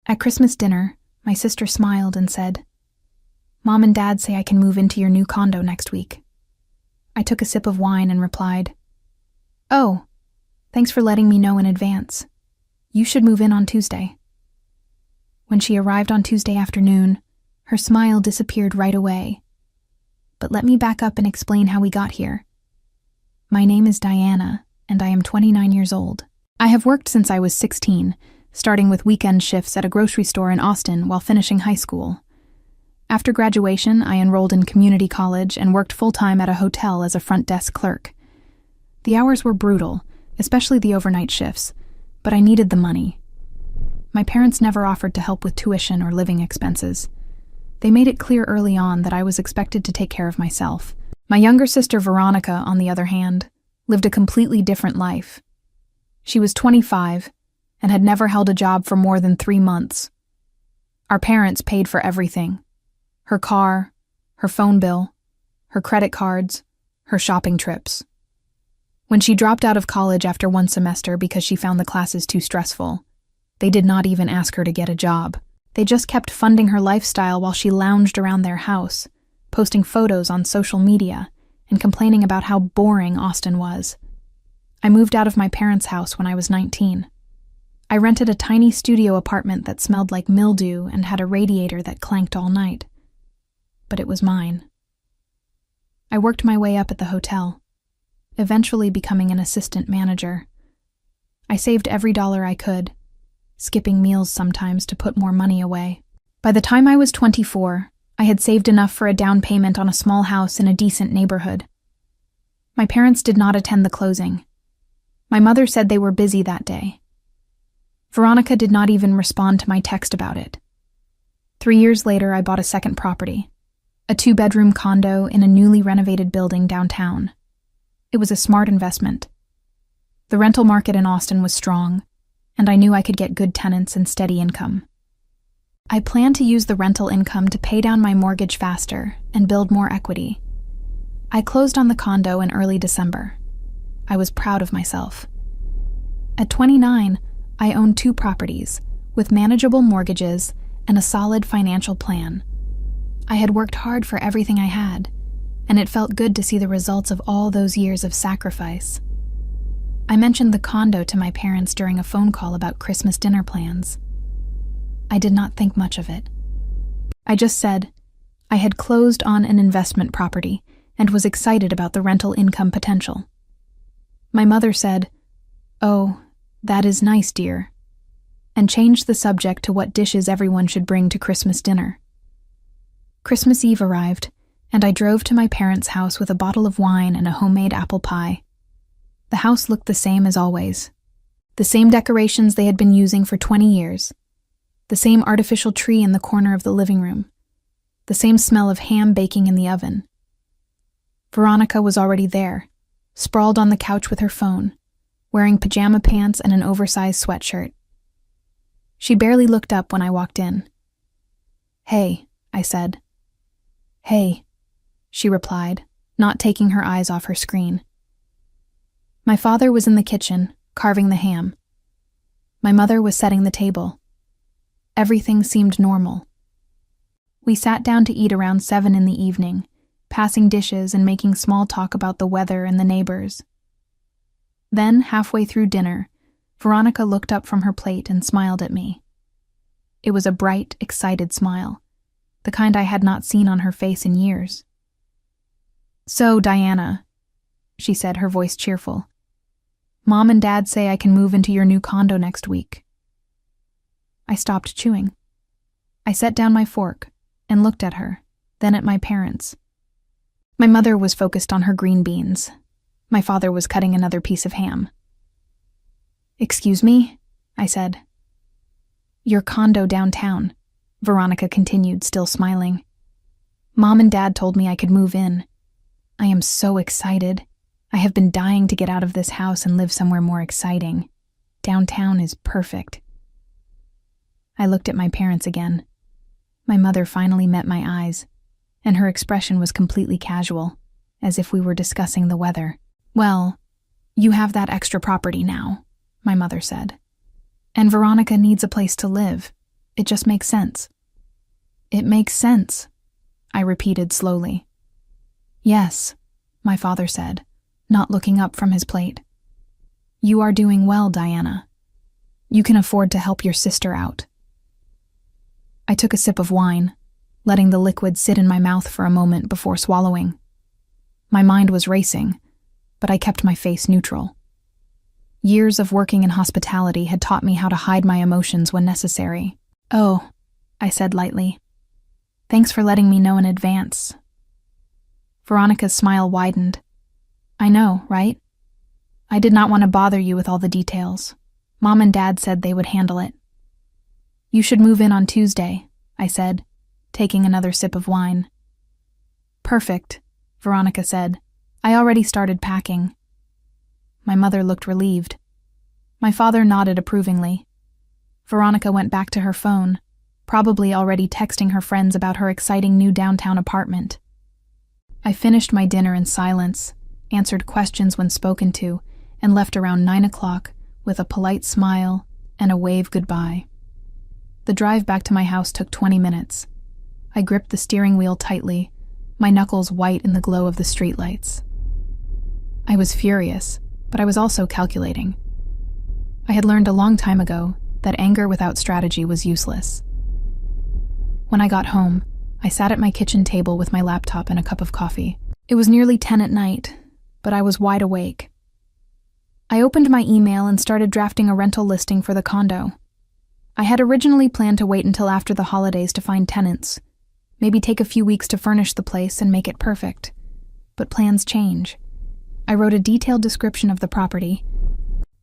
At Christmas dinner, my sister smiled and said, "Mom and Dad say I can move into your new condo next week." I took a sip of wine and replied, "Oh, thanks for letting me know in advance. You should move in on Tuesday." When she arrived on Tuesday afternoon, her smile disappeared right away. But let me back up and explain how we got here. My name is Diana, and I am 29 years old. I have worked since I was 16, starting with weekend shifts at a grocery store in Austin while finishing high school. After graduation, I enrolled in community college and worked full-time at a hotel as a front desk clerk. The hours were brutal, especially the overnight shifts, but I needed the money. My parents never offered to help with tuition or living expenses. They made it clear early on that I was expected to take care of myself. My younger sister Veronica, on the other hand, lived a completely different life. She was 25 and had never held a job for more than 3 months. Our parents paid for everything: her car, her phone bill, her credit cards, her shopping trips. When she dropped out of college after one semester because she found the classes too stressful, they did not even ask her to get a job. They just kept funding her lifestyle while she lounged around their house, posting photos on social media and complaining about how boring Austin was. I moved out of my parents' house when I was 19. I rented a tiny studio apartment that smelled like mildew and had a radiator that clanked all night. But it was mine. I worked my way up at the hotel, eventually becoming an assistant manager. I saved every dollar I could, skipping meals sometimes to put more money away. By the time I was 24, I had saved enough for a down payment on a small house in a decent neighborhood. My parents did not attend the closing. My mother said they were busy that day. Veronica did not even respond to my text about it. 3 years later, I bought a second property, a 2-bedroom condo in a newly renovated building downtown. It was a smart investment. The rental market in Austin was strong, and I knew I could get good tenants and steady income. I planned to use the rental income to pay down my mortgage faster and build more equity. I closed on the condo in early December. I was proud of myself. At 29, I owned 2 properties, with manageable mortgages and a solid financial plan. I had worked hard for everything I had, and it felt good to see the results of all those years of sacrifice. I mentioned the condo to my parents during a phone call about Christmas dinner plans. I did not think much of it. I just said I had closed on an investment property and was excited about the rental income potential. My mother said, "Oh, that is nice, dear," and changed the subject to what dishes everyone should bring to Christmas dinner. Christmas Eve arrived, and I drove to my parents' house with a bottle of wine and a homemade apple pie. The house looked the same as always. The same decorations they had been using for 20 years. The same artificial tree in the corner of the living room. The same smell of ham baking in the oven. Veronica was already there, sprawled on the couch with her phone, wearing pajama pants and an oversized sweatshirt. She barely looked up when I walked in. "Hey," I said. "Hey," she replied, not taking her eyes off her screen. My father was in the kitchen, carving the ham. My mother was setting the table. Everything seemed normal. We sat down to eat around 7 in the evening, passing dishes and making small talk about the weather and the neighbors. Then, halfway through dinner, Veronica looked up from her plate and smiled at me. It was a bright, excited smile, the kind I had not seen on her face in years. "So, Diana," she said, her voice cheerful, "Mom and Dad say I can move into your new condo next week." I stopped chewing. I set down my fork and looked at her, then at my parents. My mother was focused on her green beans. My father was cutting another piece of ham. "Excuse me?" I said. "Your condo downtown," Veronica continued, still smiling. "Mom and Dad told me I could move in. I am so excited. I have been dying to get out of this house and live somewhere more exciting. Downtown is perfect." I looked at my parents again. My mother finally met my eyes, and her expression was completely casual, as if we were discussing the weather. "Well, you have that extra property now," my mother said. "And Veronica needs a place to live. It just makes sense." "It makes sense," I repeated slowly. "Yes," my father said, not looking up from his plate. "You are doing well, Diana. You can afford to help your sister out." I took a sip of wine, letting the liquid sit in my mouth for a moment before swallowing. My mind was racing, but I kept my face neutral. Years of working in hospitality had taught me how to hide my emotions when necessary. "Oh," I said lightly. "Thanks for letting me know in advance." Veronica's smile widened. "I know, right? I did not want to bother you with all the details. Mom and Dad said they would handle it." "You should move in on Tuesday," I said, taking another sip of wine. "Perfect," Veronica said. "I already started packing." My mother looked relieved. My father nodded approvingly. Veronica went back to her phone, probably already texting her friends about her exciting new downtown apartment. I finished my dinner in silence, answered questions when spoken to, and left around 9 o'clock with a polite smile and a wave goodbye. The drive back to my house took 20 minutes. I gripped the steering wheel tightly, my knuckles white in the glow of the streetlights. I was furious, but I was also calculating. I had learned a long time ago that anger without strategy was useless. When I got home, I sat at my kitchen table with my laptop and a cup of coffee. It was nearly 10 at night, but I was wide awake. I opened my email and started drafting a rental listing for the condo. I had originally planned to wait until after the holidays to find tenants, maybe take a few weeks to furnish the place and make it perfect. But plans change. I wrote a detailed description of the property.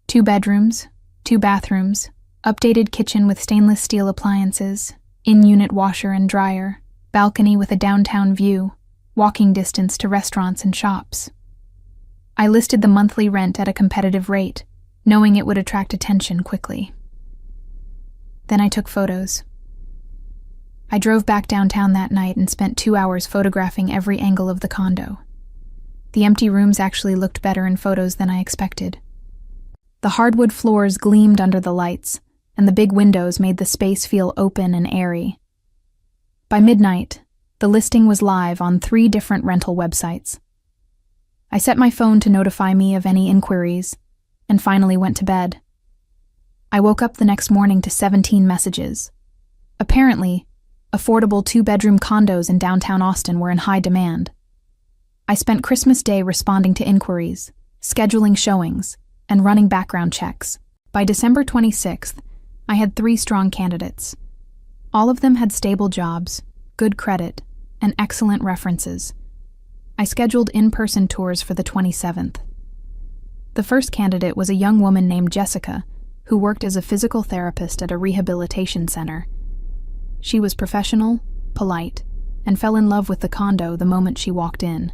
2 bedrooms, 2 bathrooms, updated kitchen with stainless steel appliances, in-unit washer and dryer, balcony with a downtown view, walking distance to restaurants and shops. I listed the monthly rent at a competitive rate, knowing it would attract attention quickly. Then I took photos. I drove back downtown that night and spent 2 hours photographing every angle of the condo. The empty rooms actually looked better in photos than I expected. The hardwood floors gleamed under the lights, and the big windows made the space feel open and airy. By midnight, the listing was live on 3 different rental websites. I set my phone to notify me of any inquiries, and finally went to bed. I woke up the next morning to 17 messages. Apparently, affordable 2-bedroom condos in downtown Austin were in high demand. I spent Christmas Day responding to inquiries, scheduling showings, and running background checks. By December 26th, I had 3 strong candidates. All of them had stable jobs, good credit, and excellent references. I scheduled in-person tours for the 27th. The first candidate was a young woman named Jessica, who worked as a physical therapist at a rehabilitation center. She was professional, polite, and fell in love with the condo the moment she walked in.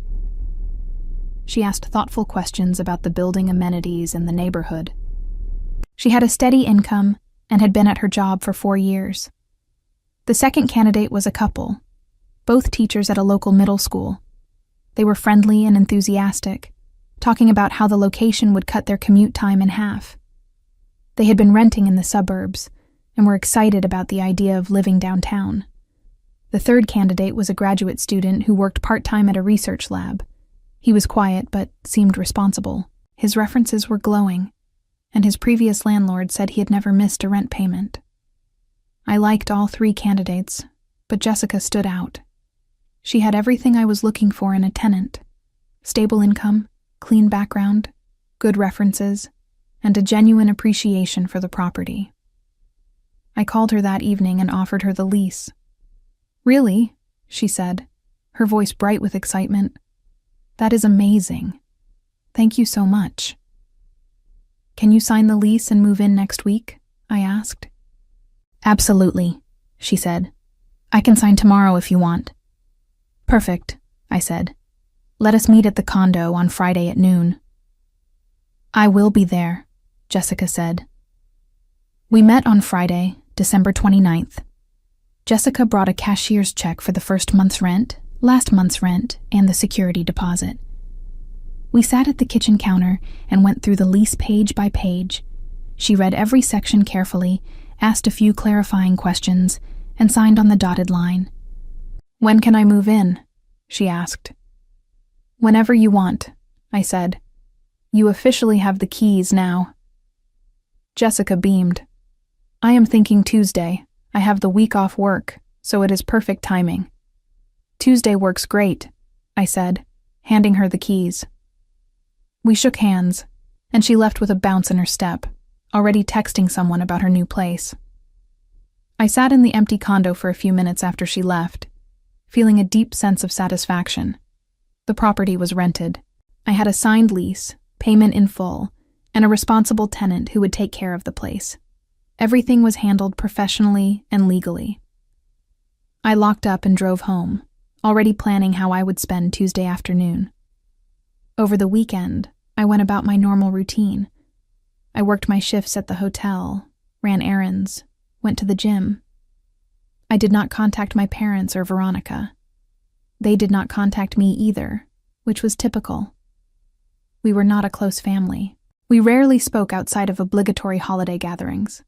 She asked thoughtful questions about the building amenities and the neighborhood. She had a steady income and had been at her job for 4 years. The second candidate was a couple, both teachers at a local middle school. They were friendly and enthusiastic, talking about how the location would cut their commute time in half. They had been renting in the suburbs and were excited about the idea of living downtown. The third candidate was a graduate student who worked part-time at a research lab. He was quiet but seemed responsible. His references were glowing, and his previous landlord said he had never missed a rent payment. I liked all 3 candidates, but Jessica stood out. She had everything I was looking for in a tenant: stable income, clean background, good references, and a genuine appreciation for the property. I called her that evening and offered her the lease. "Really?" she said, her voice bright with excitement. "That is amazing. Thank you so much." "Can you sign the lease and move in next week?" I asked. "Absolutely," she said. "I can sign tomorrow if you want." "Perfect," I said. "Let us meet at the condo on Friday at noon." "I will be there," Jessica said. We met on Friday, December 29th. Jessica brought a cashier's check for the first month's rent, last month's rent, and the security deposit. We sat at the kitchen counter and went through the lease page by page. She read every section carefully asked a few clarifying questions, and signed on the dotted line. "When can I move in?" she asked. "Whenever you want," I said. "You officially have the keys now." Jessica beamed. "I am thinking Tuesday. I have the week off work, so it is perfect timing." "Tuesday works great," I said, handing her the keys. We shook hands, and she left with a bounce in her step, already texting someone about her new place. I sat in the empty condo for a few minutes after she left, feeling a deep sense of satisfaction. The property was rented. I had a signed lease, payment in full, and a responsible tenant who would take care of the place. Everything was handled professionally and legally. I locked up and drove home, already planning how I would spend Tuesday afternoon. Over the weekend, I went about my normal routine. I worked my shifts at the hotel, ran errands, went to the gym. I did not contact my parents or Veronica. They did not contact me either, which was typical. We were not a close family. We rarely spoke outside of obligatory holiday gatherings.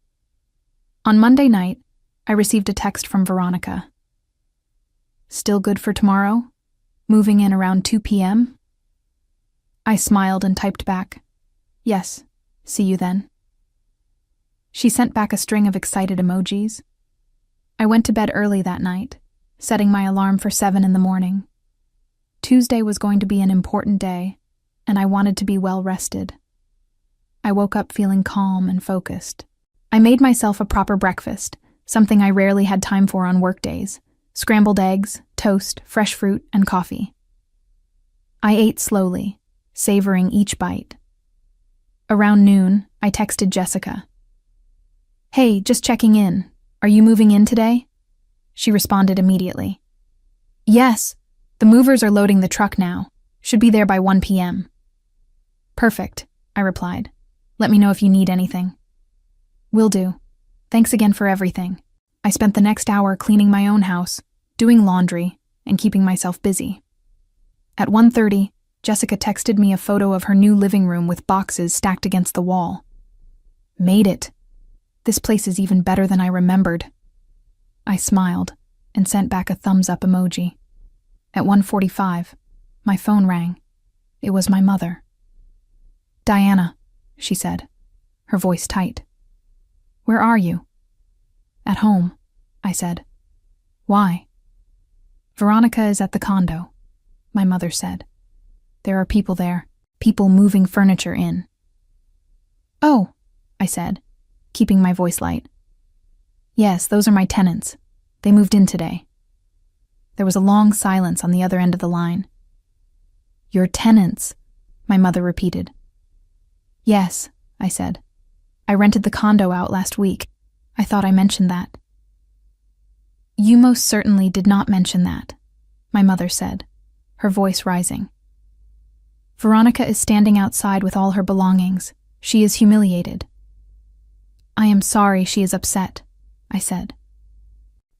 On Monday night, I received a text from Veronica. "Still good for tomorrow? Moving in around 2 p.m.? I smiled and typed back, "Yes, see you then." She sent back a string of excited emojis. I went to bed early that night, setting my alarm for 7 in the morning. Tuesday was going to be an important day, and I wanted to be well rested. I woke up feeling calm and focused. I made myself a proper breakfast, something I rarely had time for on workdays: scrambled eggs, toast, fresh fruit, and coffee. I ate slowly, savoring each bite. Around noon, I texted Jessica. "Hey, just checking in. Are you moving in today?" She responded immediately. "Yes, the movers are loading the truck now. Should be there by 1 p.m. "Perfect," I replied. "Let me know if you need anything." "Will do. Thanks again for everything." I spent the next hour cleaning my own house, doing laundry, and keeping myself busy. At 1:30, Jessica texted me a photo of her new living room with boxes stacked against the wall. "Made it. This place is even better than I remembered." I smiled and sent back a thumbs-up emoji. At 1:45, my phone rang. It was my mother. "Diana," she said, her voice tight. "Where are you?" "At home," I said. "Why?" "Veronica is at the condo," my mother said. "There are people there, people moving furniture in." "Oh," I said, keeping my voice light. "Yes, those are my tenants. They moved in today." There was a long silence on the other end of the line. "Your tenants," my mother repeated. "Yes," I said. "I rented the condo out last week. I thought I mentioned that." "You most certainly did not mention that," my mother said, her voice rising. "Veronica is standing outside with all her belongings. She is humiliated." "I am sorry she is upset," I said.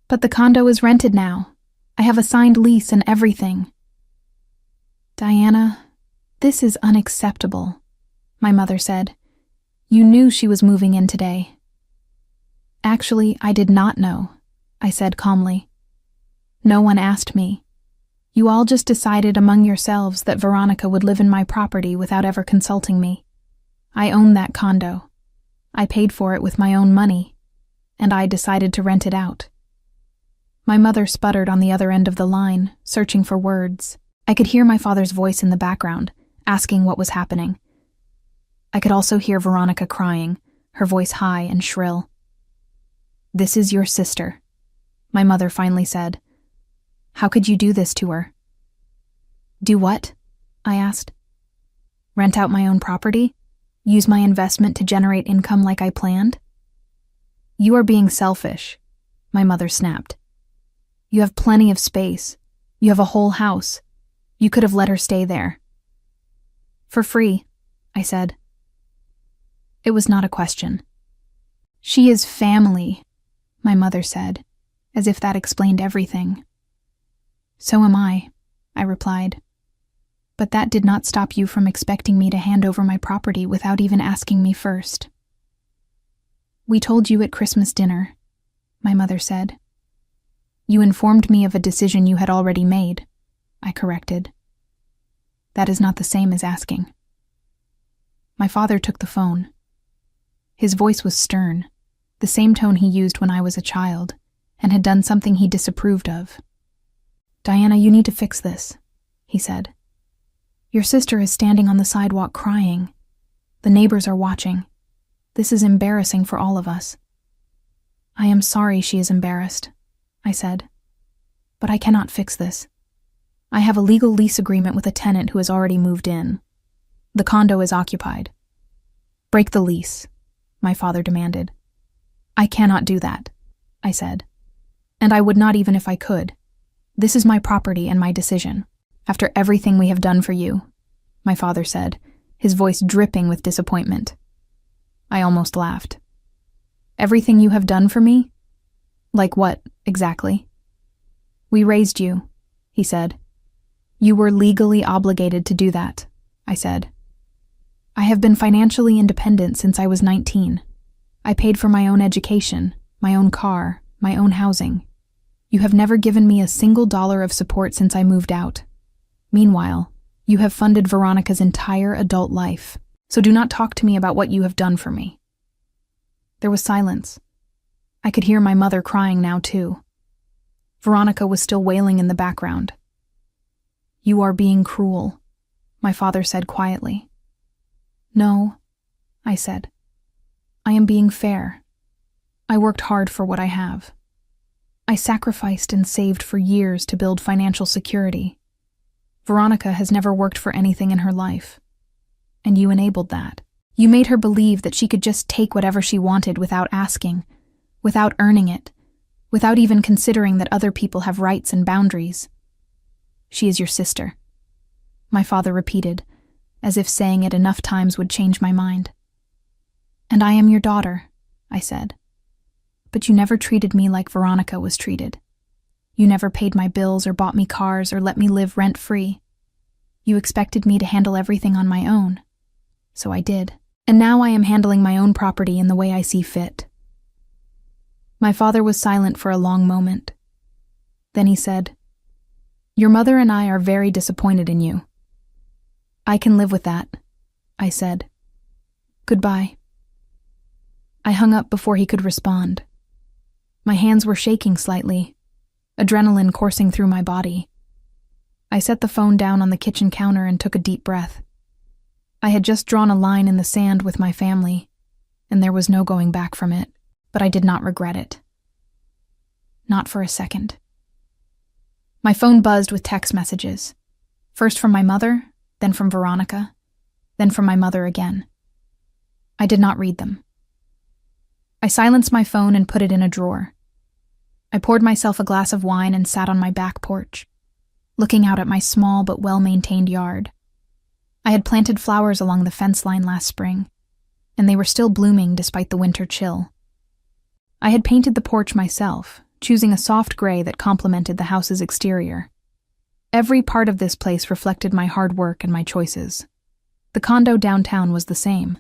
"But the condo is rented now. I have a signed lease and everything." "Diana, this is unacceptable," my mother said. "You knew she was moving in today." "Actually, I did not know," I said calmly. "No one asked me. You all just decided among yourselves that Veronica would live in my property without ever consulting me. I own that condo. I paid for it with my own money, and I decided to rent it out." My mother sputtered on the other end of the line, searching for words. I could hear my father's voice in the background, asking what was happening. I could also hear Veronica crying, her voice high and shrill. "This is your sister," my mother finally said. "How could you do this to her?" "Do what?" I asked. "Rent out my own property? Use my investment to generate income like I planned?" "You are being selfish," my mother snapped. "You have plenty of space. You have a whole house. You could have let her stay there." "For free," I said. It was not a question. "She is family," my mother said, as if that explained everything. "So am I," I replied. "But that did not stop you from expecting me to hand over my property without even asking me first." "We told you at Christmas dinner," my mother said. "You informed me of a decision you had already made," I corrected. "That is not the same as asking." My father took the phone. His voice was stern, the same tone he used when I was a child, and had done something he disapproved of. "Diana, you need to fix this," he said. "Your sister is standing on the sidewalk crying. The neighbors are watching. This is embarrassing for all of us." "I am sorry she is embarrassed," I said. "But I cannot fix this. I have a legal lease agreement with a tenant who has already moved in. The condo is occupied." "Break the lease," my father demanded. "I cannot do that," I said. "And I would not even if I could. This is my property and my decision. After everything we have done for you," my father said, his voice dripping with disappointment. I almost laughed. "Everything you have done for me? Like what, exactly?" "We raised you," he said. "You were legally obligated to do that," I said. "I have been financially independent since I was 19. I paid for my own education, my own car, my own housing. You have never given me a single dollar of support since I moved out. Meanwhile, you have funded Veronica's entire adult life, so do not talk to me about what you have done for me." There was silence. I could hear my mother crying now, too. Veronica was still wailing in the background. "You are being cruel," my father said quietly. "No," I said. "I am being fair. I worked hard for what I have. I sacrificed and saved for years to build financial security. Veronica has never worked for anything in her life. And you enabled that. You made her believe that she could just take whatever she wanted without asking, without earning it, without even considering that other people have rights and boundaries. She is your sister," my father repeated, as if saying it enough times would change my mind. "And I am your daughter," I said. "But you never treated me like Veronica was treated. You never paid my bills or bought me cars or let me live rent-free. You expected me to handle everything on my own. So I did. And now I am handling my own property in the way I see fit." My father was silent for a long moment. Then he said, "Your mother and I are very disappointed in you." "I can live with that," I said. "Goodbye." I hung up before he could respond. My hands were shaking slightly, adrenaline coursing through my body. I set the phone down on the kitchen counter and took a deep breath. I had just drawn a line in the sand with my family, and there was no going back from it, but I did not regret it. Not for a second. My phone buzzed with text messages, first from my mother, then from Veronica, then from my mother again. I did not read them. I silenced my phone and put it in a drawer. I poured myself a glass of wine and sat on my back porch, looking out at my small but well-maintained yard. I had planted flowers along the fence line last spring, and they were still blooming despite the winter chill. I had painted the porch myself, choosing a soft gray that complemented the house's exterior. Every part of this place reflected my hard work and my choices. The condo downtown was the same.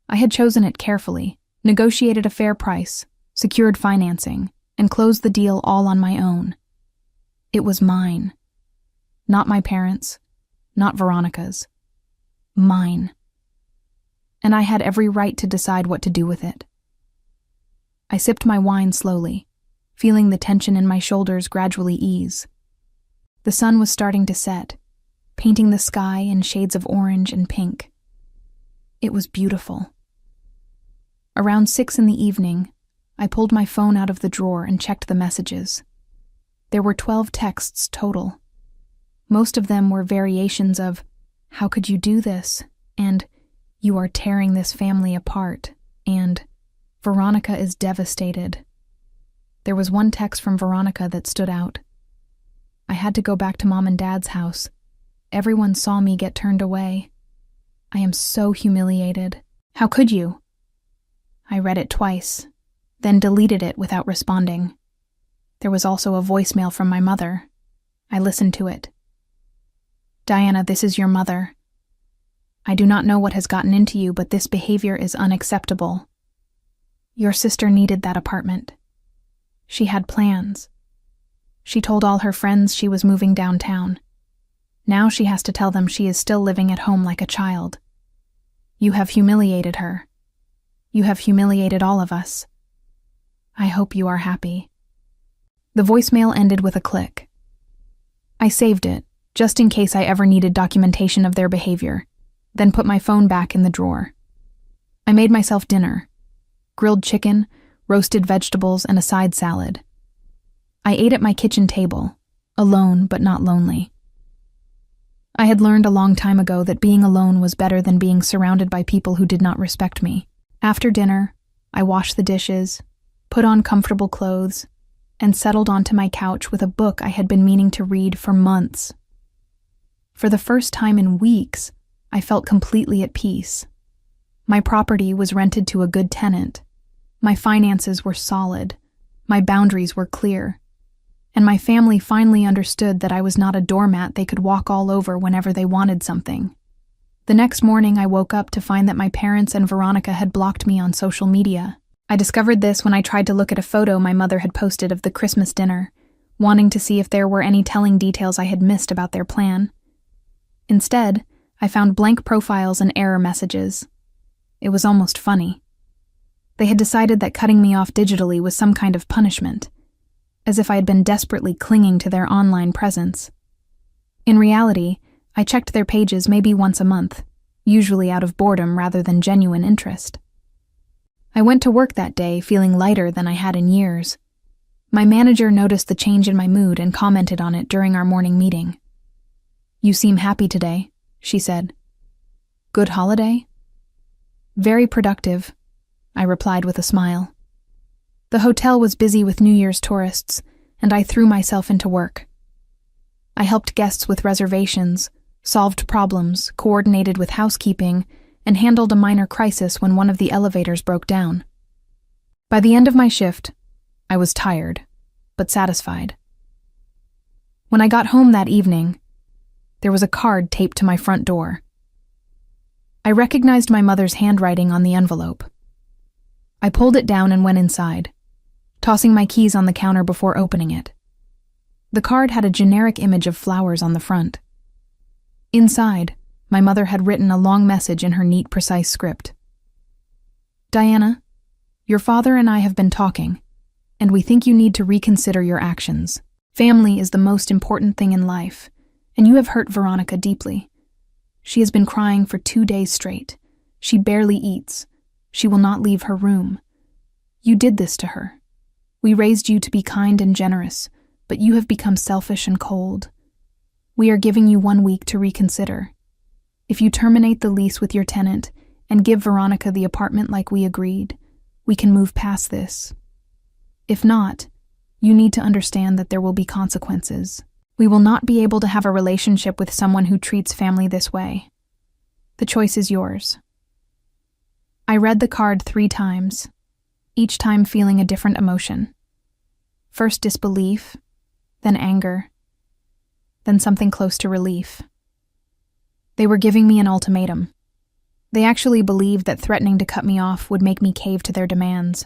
I had chosen it carefully, negotiated a fair price, secured financing, and closed the deal all on my own. It was mine. Not my parents', not Veronica's. Mine. And I had every right to decide what to do with it. I sipped my wine slowly, feeling the tension in my shoulders gradually ease. The sun was starting to set, painting the sky in shades of orange and pink. It was beautiful. Around 6 in the evening, I pulled my phone out of the drawer and checked the messages. There were 12 texts total. Most of them were variations of, "How could you do this?" and "You are tearing this family apart," and "Veronica is devastated." There was one text from Veronica that stood out. "I had to go back to Mom and Dad's house. Everyone saw me get turned away. I am so humiliated. How could you?" I read it twice, then deleted it without responding. There was also a voicemail from my mother. I listened to it. "Diana, this is your mother. I do not know what has gotten into you, but this behavior is unacceptable. Your sister needed that apartment. She had plans. She told all her friends she was moving downtown. Now she has to tell them she is still living at home like a child. You have humiliated her. You have humiliated all of us. I hope you are happy." The voicemail ended with a click. I saved it, just in case I ever needed documentation of their behavior, then put my phone back in the drawer. I made myself dinner: grilled chicken, roasted vegetables, and a side salad. I ate at my kitchen table, alone but not lonely. I had learned a long time ago that being alone was better than being surrounded by people who did not respect me. After dinner, I washed the dishes, put on comfortable clothes, and settled onto my couch with a book I had been meaning to read for months. For the first time in weeks, I felt completely at peace. My property was rented to a good tenant. My finances were solid. My boundaries were clear. And my family finally understood that I was not a doormat they could walk all over whenever they wanted something. The next morning, I woke up to find that my parents and Veronica had blocked me on social media. I discovered this when I tried to look at a photo my mother had posted of the Christmas dinner, wanting to see if there were any telling details I had missed about their plan. Instead, I found blank profiles and error messages. It was almost funny. They had decided that cutting me off digitally was some kind of punishment, as if I had been desperately clinging to their online presence. In reality, I checked their pages maybe once a month, usually out of boredom rather than genuine interest. I went to work that day feeling lighter than I had in years. My manager noticed the change in my mood and commented on it during our morning meeting. "You seem happy today," she said. "Good holiday?" "Very productive," I replied with a smile. The hotel was busy with New Year's tourists, and I threw myself into work. I helped guests with reservations, solved problems, coordinated with housekeeping, and handled a minor crisis when one of the elevators broke down. By the end of my shift, I was tired, but satisfied. When I got home that evening, there was a card taped to my front door. I recognized my mother's handwriting on the envelope. I pulled it down and went inside, tossing my keys on the counter before opening it. The card had a generic image of flowers on the front. Inside, my mother had written a long message in her neat, precise script. "Diana, your father and I have been talking, and we think you need to reconsider your actions. Family is the most important thing in life, and you have hurt Veronica deeply. She has been crying for 2 days straight. She barely eats. She will not leave her room. You did this to her. We raised you to be kind and generous, but you have become selfish and cold. We are giving you 1 week to reconsider. If you terminate the lease with your tenant and give Veronica the apartment like we agreed, we can move past this. If not, you need to understand that there will be consequences. We will not be able to have a relationship with someone who treats family this way. The choice is yours." I read the card 3 times, each time feeling a different emotion. First disbelief, then anger, then something close to relief. They were giving me an ultimatum. They actually believed that threatening to cut me off would make me cave to their demands.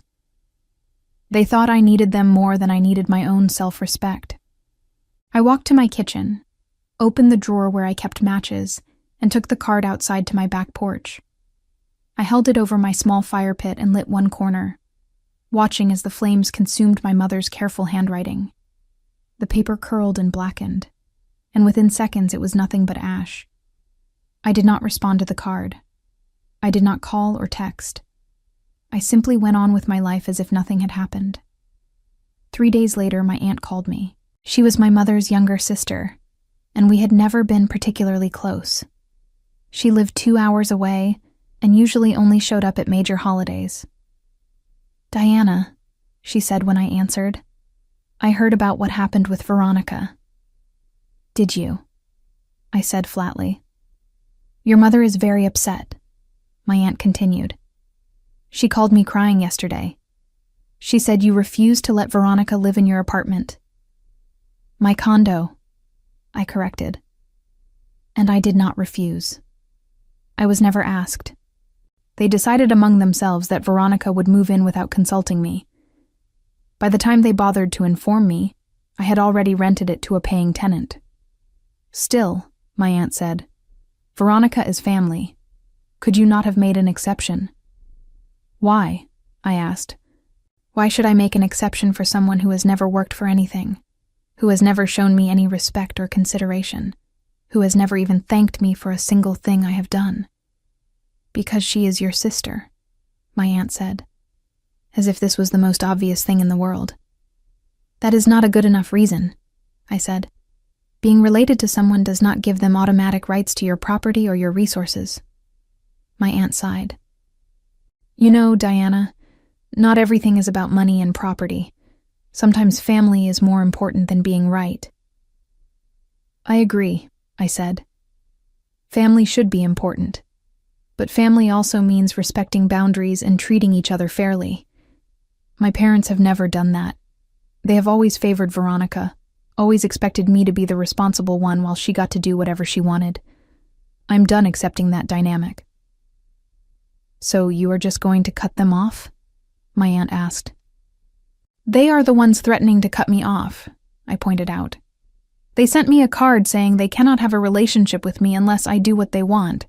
They thought I needed them more than I needed my own self-respect. I walked to my kitchen, opened the drawer where I kept matches, and took the card outside to my back porch. I held it over my small fire pit and lit one corner, watching as the flames consumed my mother's careful handwriting. The paper curled and blackened, and within seconds it was nothing but ash. I did not respond to the card. I did not call or text. I simply went on with my life as if nothing had happened. 3 days later, my aunt called me. She was my mother's younger sister, and we had never been particularly close. She lived 2 hours away and usually only showed up at major holidays. "Diana," she said when I answered, "I heard about what happened with Veronica." "Did you?" I said flatly. "Your mother is very upset," my aunt continued. "She called me crying yesterday. She said you refused to let Veronica live in your apartment." "My condo," I corrected. "And I did not refuse. I was never asked. They decided among themselves that Veronica would move in without consulting me. By the time they bothered to inform me, I had already rented it to a paying tenant. Still, my aunt said, Veronica is family. Could you not have made an exception? Why? I asked. Why should I make an exception for someone who has never worked for anything, who has never shown me any respect or consideration, who has never even thanked me for a single thing I have done? Because she is your sister, my aunt said, as if this was the most obvious thing in the world. That is not a good enough reason, I said. Being related to someone does not give them automatic rights to your property or your resources. My aunt sighed. You know, Diana, not everything is about money and property. Sometimes family is more important than being right. I agree, I said. Family should be important. But family also means respecting boundaries and treating each other fairly. My parents have never done that. They have always favored Veronica, always expected me to be the responsible one while she got to do whatever she wanted. I'm done accepting that dynamic. So you are just going to cut them off? My aunt asked. They are the ones threatening to cut me off, I pointed out. They sent me a card saying they cannot have a relationship with me unless I do what they want.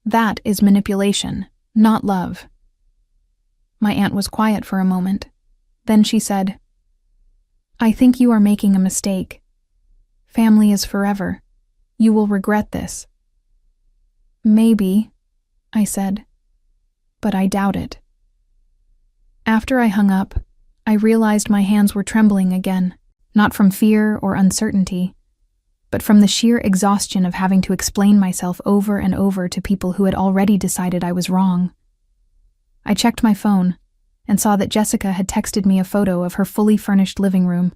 That is manipulation, not love. My aunt was quiet for a moment. Then she said, I think you are making a mistake. Family is forever. You will regret this. Maybe, I said, but I doubt it. After I hung up, I realized my hands were trembling again, not from fear or uncertainty, but from the sheer exhaustion of having to explain myself over and over to people who had already decided I was wrong. I checked my phone and saw that Jessica had texted me a photo of her fully furnished living room.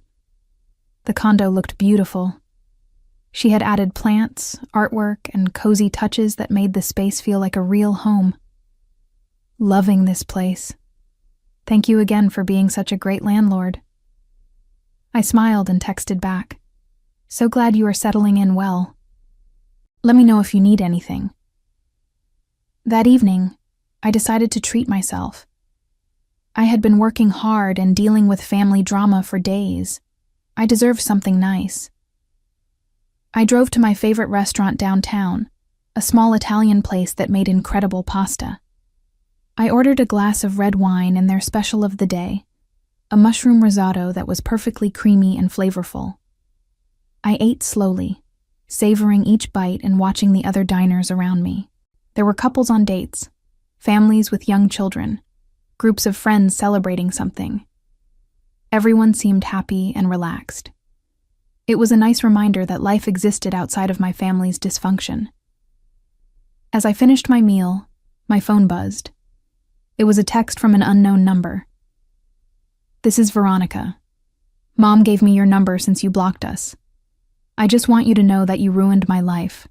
The condo looked beautiful. She had added plants, artwork, and cozy touches that made the space feel like a real home. Loving this place. Thank you again for being such a great landlord. I smiled and texted back. So glad you are settling in well. Let me know if you need anything. That evening, I decided to treat myself. I had been working hard and dealing with family drama for days. I deserved something nice. I drove to my favorite restaurant downtown, a small Italian place that made incredible pasta. I ordered a glass of red wine and their special of the day, a mushroom risotto that was perfectly creamy and flavorful. I ate slowly, savoring each bite and watching the other diners around me. There were couples on dates, families with young children, groups of friends celebrating something. Everyone seemed happy and relaxed. It was a nice reminder that life existed outside of my family's dysfunction. As I finished my meal, my phone buzzed. It was a text from an unknown number. This is Veronica. Mom gave me your number since you blocked us. I just want you to know that you ruined my life.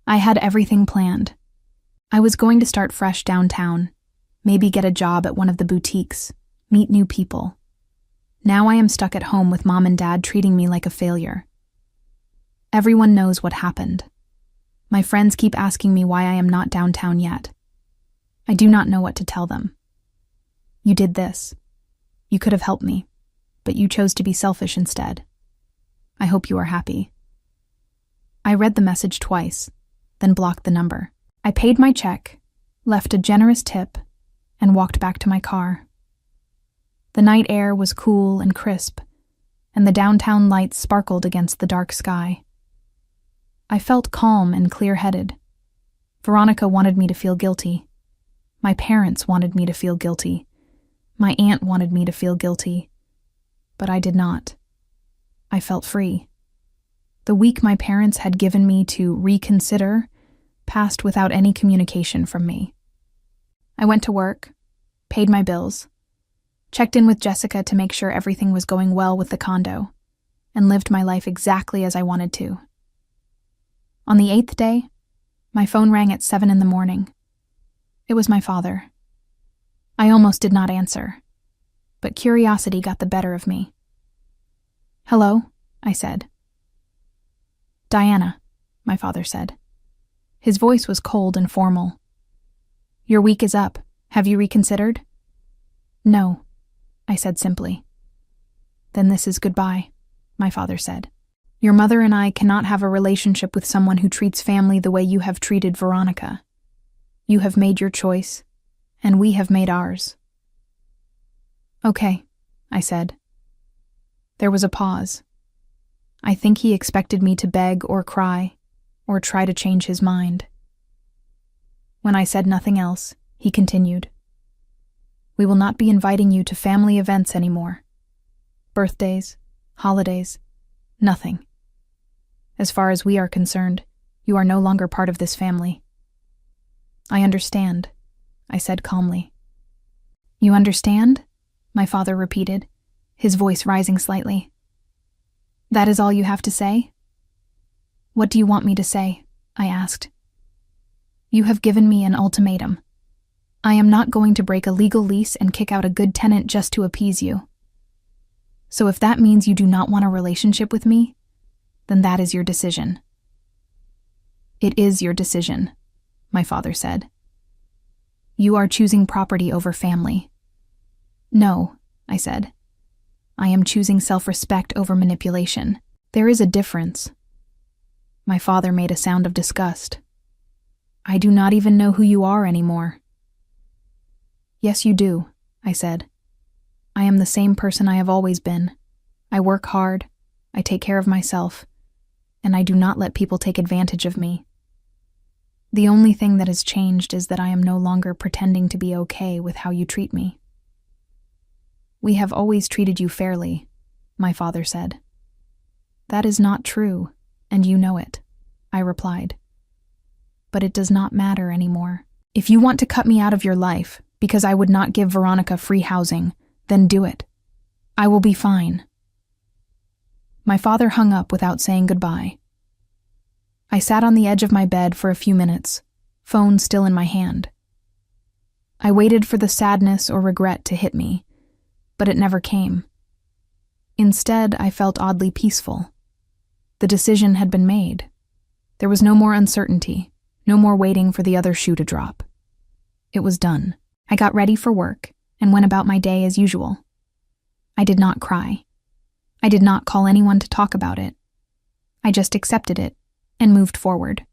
I had everything planned. I was going to start fresh downtown, maybe get a job at one of the boutiques, meet new people. Now I am stuck at home with Mom and Dad treating me like a failure. Everyone knows what happened. My friends keep asking me why I am not downtown yet. I do not know what to tell them. You did this. You could have helped me, but you chose to be selfish instead. I hope you are happy. I read the message twice, then blocked the number. I paid my check, left a generous tip, and walked back to my car. The night air was cool and crisp, and the downtown lights sparkled against the dark sky. I felt calm and clear-headed. Veronica wanted me to feel guilty. My parents wanted me to feel guilty. My aunt wanted me to feel guilty. But I did not. I felt free. The week my parents had given me to reconsider passed without any communication from me. I went to work, paid my bills, checked in with Jessica to make sure everything was going well with the condo, and lived my life exactly as I wanted to. On the 8th day, my phone rang at 7 a.m. It was my father. I almost did not answer, but curiosity got the better of me. Hello, I said. Diana, my father said. His voice was cold and formal. Your week is up. Have you reconsidered? No, I said simply. Then this is goodbye, my father said. Your mother and I cannot have a relationship with someone who treats family the way you have treated Veronica. You have made your choice, and we have made ours. Okay, I said. There was a pause. I think he expected me to beg or cry, or try to change his mind. When I said nothing else, he continued. We will not be inviting you to family events anymore. Birthdays, holidays, nothing. As far as we are concerned, you are no longer part of this family. I understand, I said calmly. You understand? My father repeated, his voice rising slightly. That is all you have to say? What do you want me to say? I asked. You have given me an ultimatum. I am not going to break a legal lease and kick out a good tenant just to appease you. So if that means you do not want a relationship with me, then that is your decision. It is your decision, my father said. You are choosing property over family. No, I said. I am choosing self-respect over manipulation. There is a difference. My father made a sound of disgust. I do not even know who you are anymore. Yes, you do, I said. I am the same person I have always been. I work hard, I take care of myself, and I do not let people take advantage of me. The only thing that has changed is that I am no longer pretending to be okay with how you treat me. We have always treated you fairly, my father said. That is not true, and you know it, I replied. But it does not matter anymore. If you want to cut me out of your life because I would not give Veronica free housing, then do it. I will be fine. My father hung up without saying goodbye. I sat on the edge of my bed for a few minutes, phone still in my hand. I waited for the sadness or regret to hit me, but it never came. Instead, I felt oddly peaceful. The decision had been made. There was no more uncertainty, no more waiting for the other shoe to drop. It was done. I got ready for work and went about my day as usual. I did not cry. I did not call anyone to talk about it. I just accepted it and moved forward.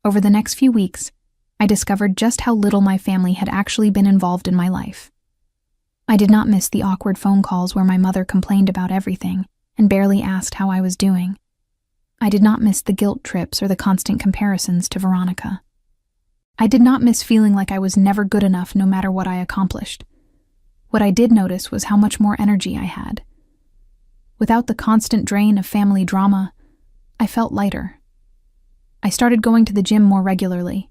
Over the next few weeks, I discovered just how little my family had actually been involved in my life. I did not miss the awkward phone calls where my mother complained about everything and barely asked how I was doing. I did not miss the guilt trips or the constant comparisons to Veronica. I did not miss feeling like I was never good enough no matter what I accomplished. What I did notice was how much more energy I had. Without the constant drain of family drama, I felt lighter. I started going to the gym more regularly.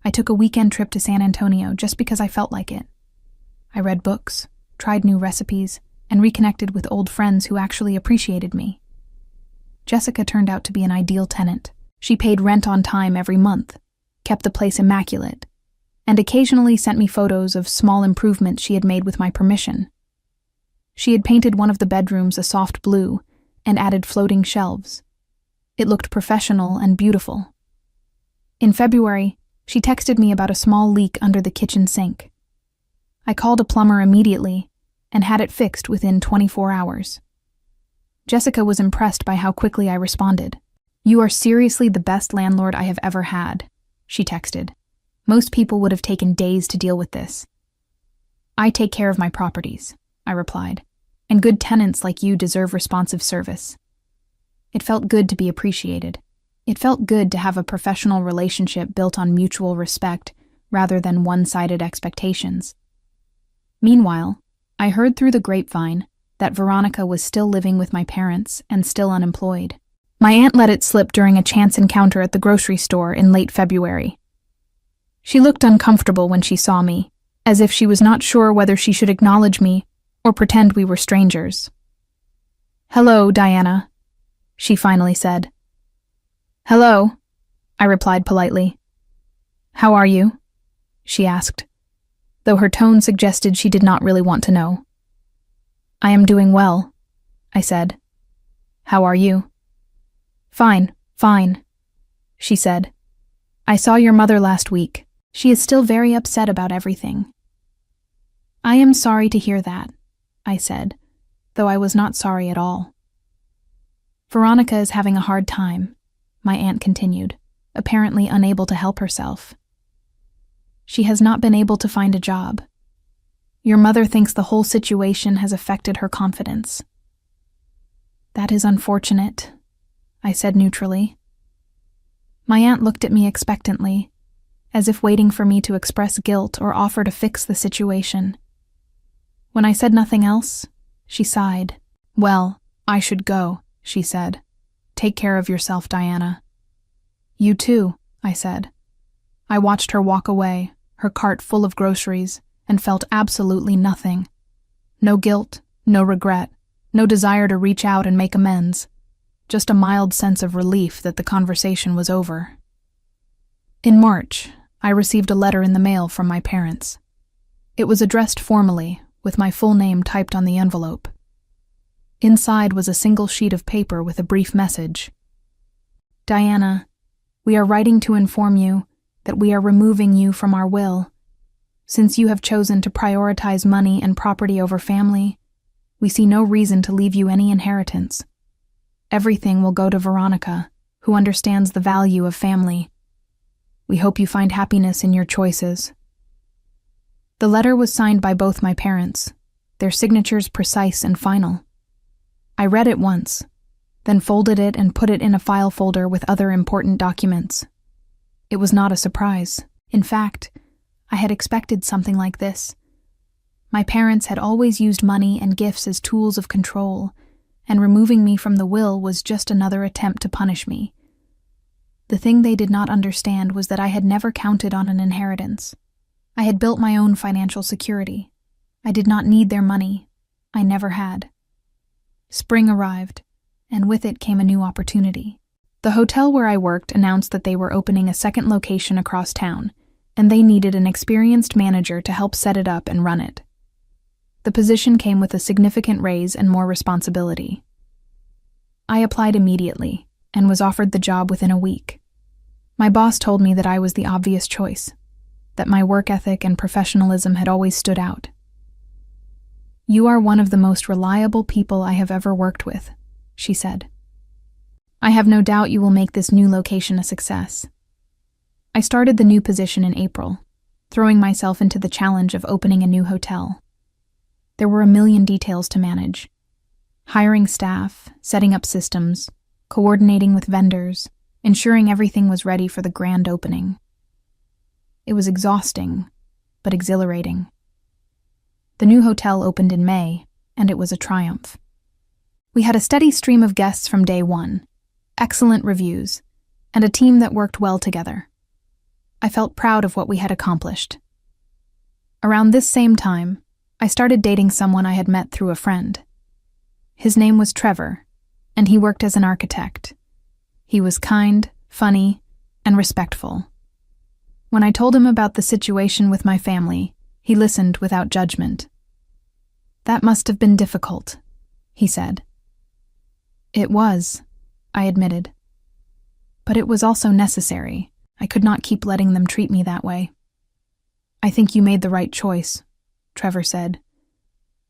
I took a weekend trip to San Antonio just because I felt like it. I read books, tried new recipes, and reconnected with old friends who actually appreciated me. Jessica turned out to be an ideal tenant. She paid rent on time every month, kept the place immaculate, and occasionally sent me photos of small improvements she had made with my permission. She had painted one of the bedrooms a soft blue and added floating shelves. It looked professional and beautiful. In February, she texted me about a small leak under the kitchen sink. I called a plumber immediately and had it fixed within 24 hours. Jessica was impressed by how quickly I responded. You are seriously the best landlord I have ever had, she texted. Most people would have taken days to deal with this. I take care of my properties, I replied, and good tenants like you deserve responsive service. It felt good to be appreciated. It felt good to have a professional relationship built on mutual respect rather than one-sided expectations. Meanwhile, I heard through the grapevine that Veronica was still living with my parents and still unemployed. My aunt let it slip during a chance encounter at the grocery store in late February. She looked uncomfortable when she saw me, as if she was not sure whether she should acknowledge me or pretend we were strangers. "Hello, Diana," she finally said. "Hello," I replied politely. "How are you?" she asked, though her tone suggested she did not really want to know. "I am doing well," I said. "How are you?" Fine, she said. "I saw your mother last week. She is still very upset about everything. I am sorry to hear that, I said, though I was not sorry at all. Veronica is having a hard time, my aunt continued, apparently unable to help herself. She has not been able to find a job. Your mother thinks the whole situation has affected her confidence. That is unfortunate, I said neutrally. My aunt looked at me expectantly, as if waiting for me to express guilt or offer to fix the situation. When I said nothing else, she sighed. Well, I should go, she said. Take care of yourself, Diana. You too, I said. I watched her walk away, her cart full of groceries, and felt absolutely nothing. No guilt, no regret, no desire to reach out and make amends. Just a mild sense of relief that the conversation was over. In March, I received a letter in the mail from my parents. It was addressed formally, with my full name typed on the envelope. Inside was a single sheet of paper with a brief message. Diana, we are writing to inform you that we are removing you from our will. Since you have chosen to prioritize money and property over family, we see no reason to leave you any inheritance. Everything will go to Veronica, who understands the value of family. We hope you find happiness in your choices. The letter was signed by both my parents, their signatures precise and final. I read it once, then folded it and put it in a file folder with other important documents. It was not a surprise. In fact, I had expected something like this. My parents had always used money and gifts as tools of control, and removing me from the will was just another attempt to punish me. The thing they did not understand was that I had never counted on an inheritance. I had built my own financial security. I did not need their money. I never had. Spring arrived, and with it came a new opportunity. The hotel where I worked announced that they were opening a second location across town, and they needed an experienced manager to help set it up and run it. The position came with a significant raise and more responsibility. I applied immediately and was offered the job within a week. My boss told me that I was the obvious choice, that my work ethic and professionalism had always stood out. You are one of the most reliable people I have ever worked with, she said. I have no doubt you will make this new location a success. I started the new position in April, throwing myself into the challenge of opening a new hotel. There were a million details to manage. Hiring staff, setting up systems, coordinating with vendors, ensuring everything was ready for the grand opening. It was exhausting, but exhilarating. The new hotel opened in May, and it was a triumph. We had a steady stream of guests from day one, excellent reviews, and a team that worked well together. I felt proud of what we had accomplished. Around this same time, I started dating someone I had met through a friend. His name was Trevor, and he worked as an architect. He was kind, funny, and respectful. When I told him about the situation with my family, he listened without judgment. That must have been difficult, he said. It was, I admitted. But it was also necessary. I could not keep letting them treat me that way. I think you made the right choice, Trevor said.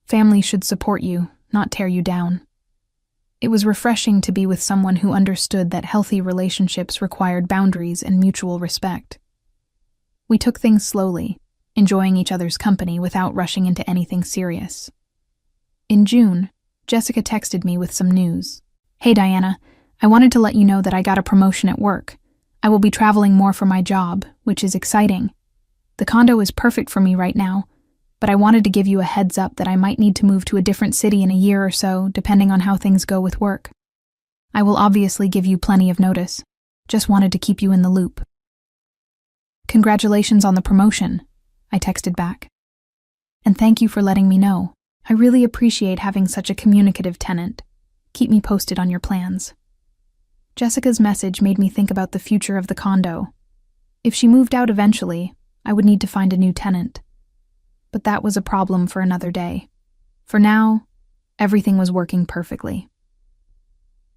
Family should support you, not tear you down. It was refreshing to be with someone who understood that healthy relationships required boundaries and mutual respect. We took things slowly, enjoying each other's company without rushing into anything serious. In June, Jessica texted me with some news. Hey Diana, I wanted to let you know that I got a promotion at work. I will be traveling more for my job, which is exciting. The condo is perfect for me right now, but I wanted to give you a heads up that I might need to move to a different city in a year or so, depending on how things go with work. I will obviously give you plenty of notice. Just wanted to keep you in the loop. Congratulations on the promotion, I texted back. And thank you for letting me know. I really appreciate having such a communicative tenant. Keep me posted on your plans. Jessica's message made me think about the future of the condo. If she moved out eventually, I would need to find a new tenant. But that was a problem for another day. For now, everything was working perfectly.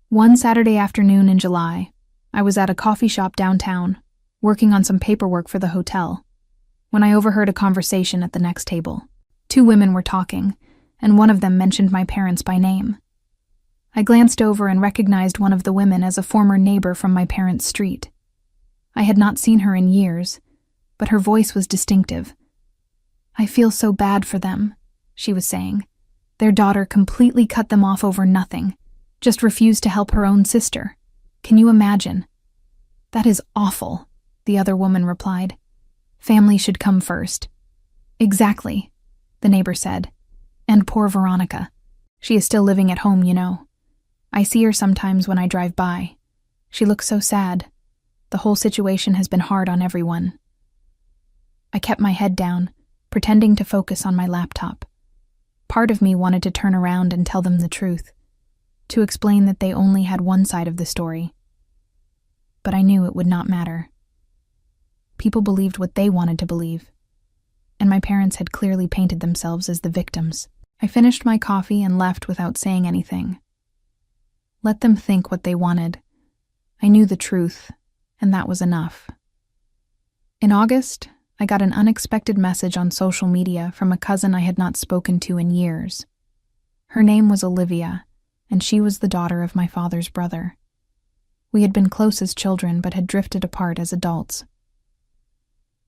One Saturday afternoon in July, I was at a coffee shop downtown, working on some paperwork for the hotel, when I overheard a conversation at the next table. Two women were talking, and one of them mentioned my parents by name. I glanced over and recognized one of the women as a former neighbor from my parents' street. I had not seen her in years, but her voice was distinctive. "I feel so bad for them," she was saying. "Their daughter completely cut them off over nothing, just refused to help her own sister. Can you imagine?" "That is awful," the other woman replied. "Family should come first." "Exactly," the neighbor said. "And poor Veronica. She is still living at home, you know. I see her sometimes when I drive by. She looks so sad. The whole situation has been hard on everyone." I kept my head down, pretending to focus on my laptop. Part of me wanted to turn around and tell them the truth, to explain that they only had one side of the story. But I knew it would not matter. People believed what they wanted to believe, and my parents had clearly painted themselves as the victims. I finished my coffee and left without saying anything. Let them think what they wanted. I knew the truth, and that was enough. In August, I got an unexpected message on social media from a cousin I had not spoken to in years. Her name was Olivia, and she was the daughter of my father's brother. We had been close as children but had drifted apart as adults.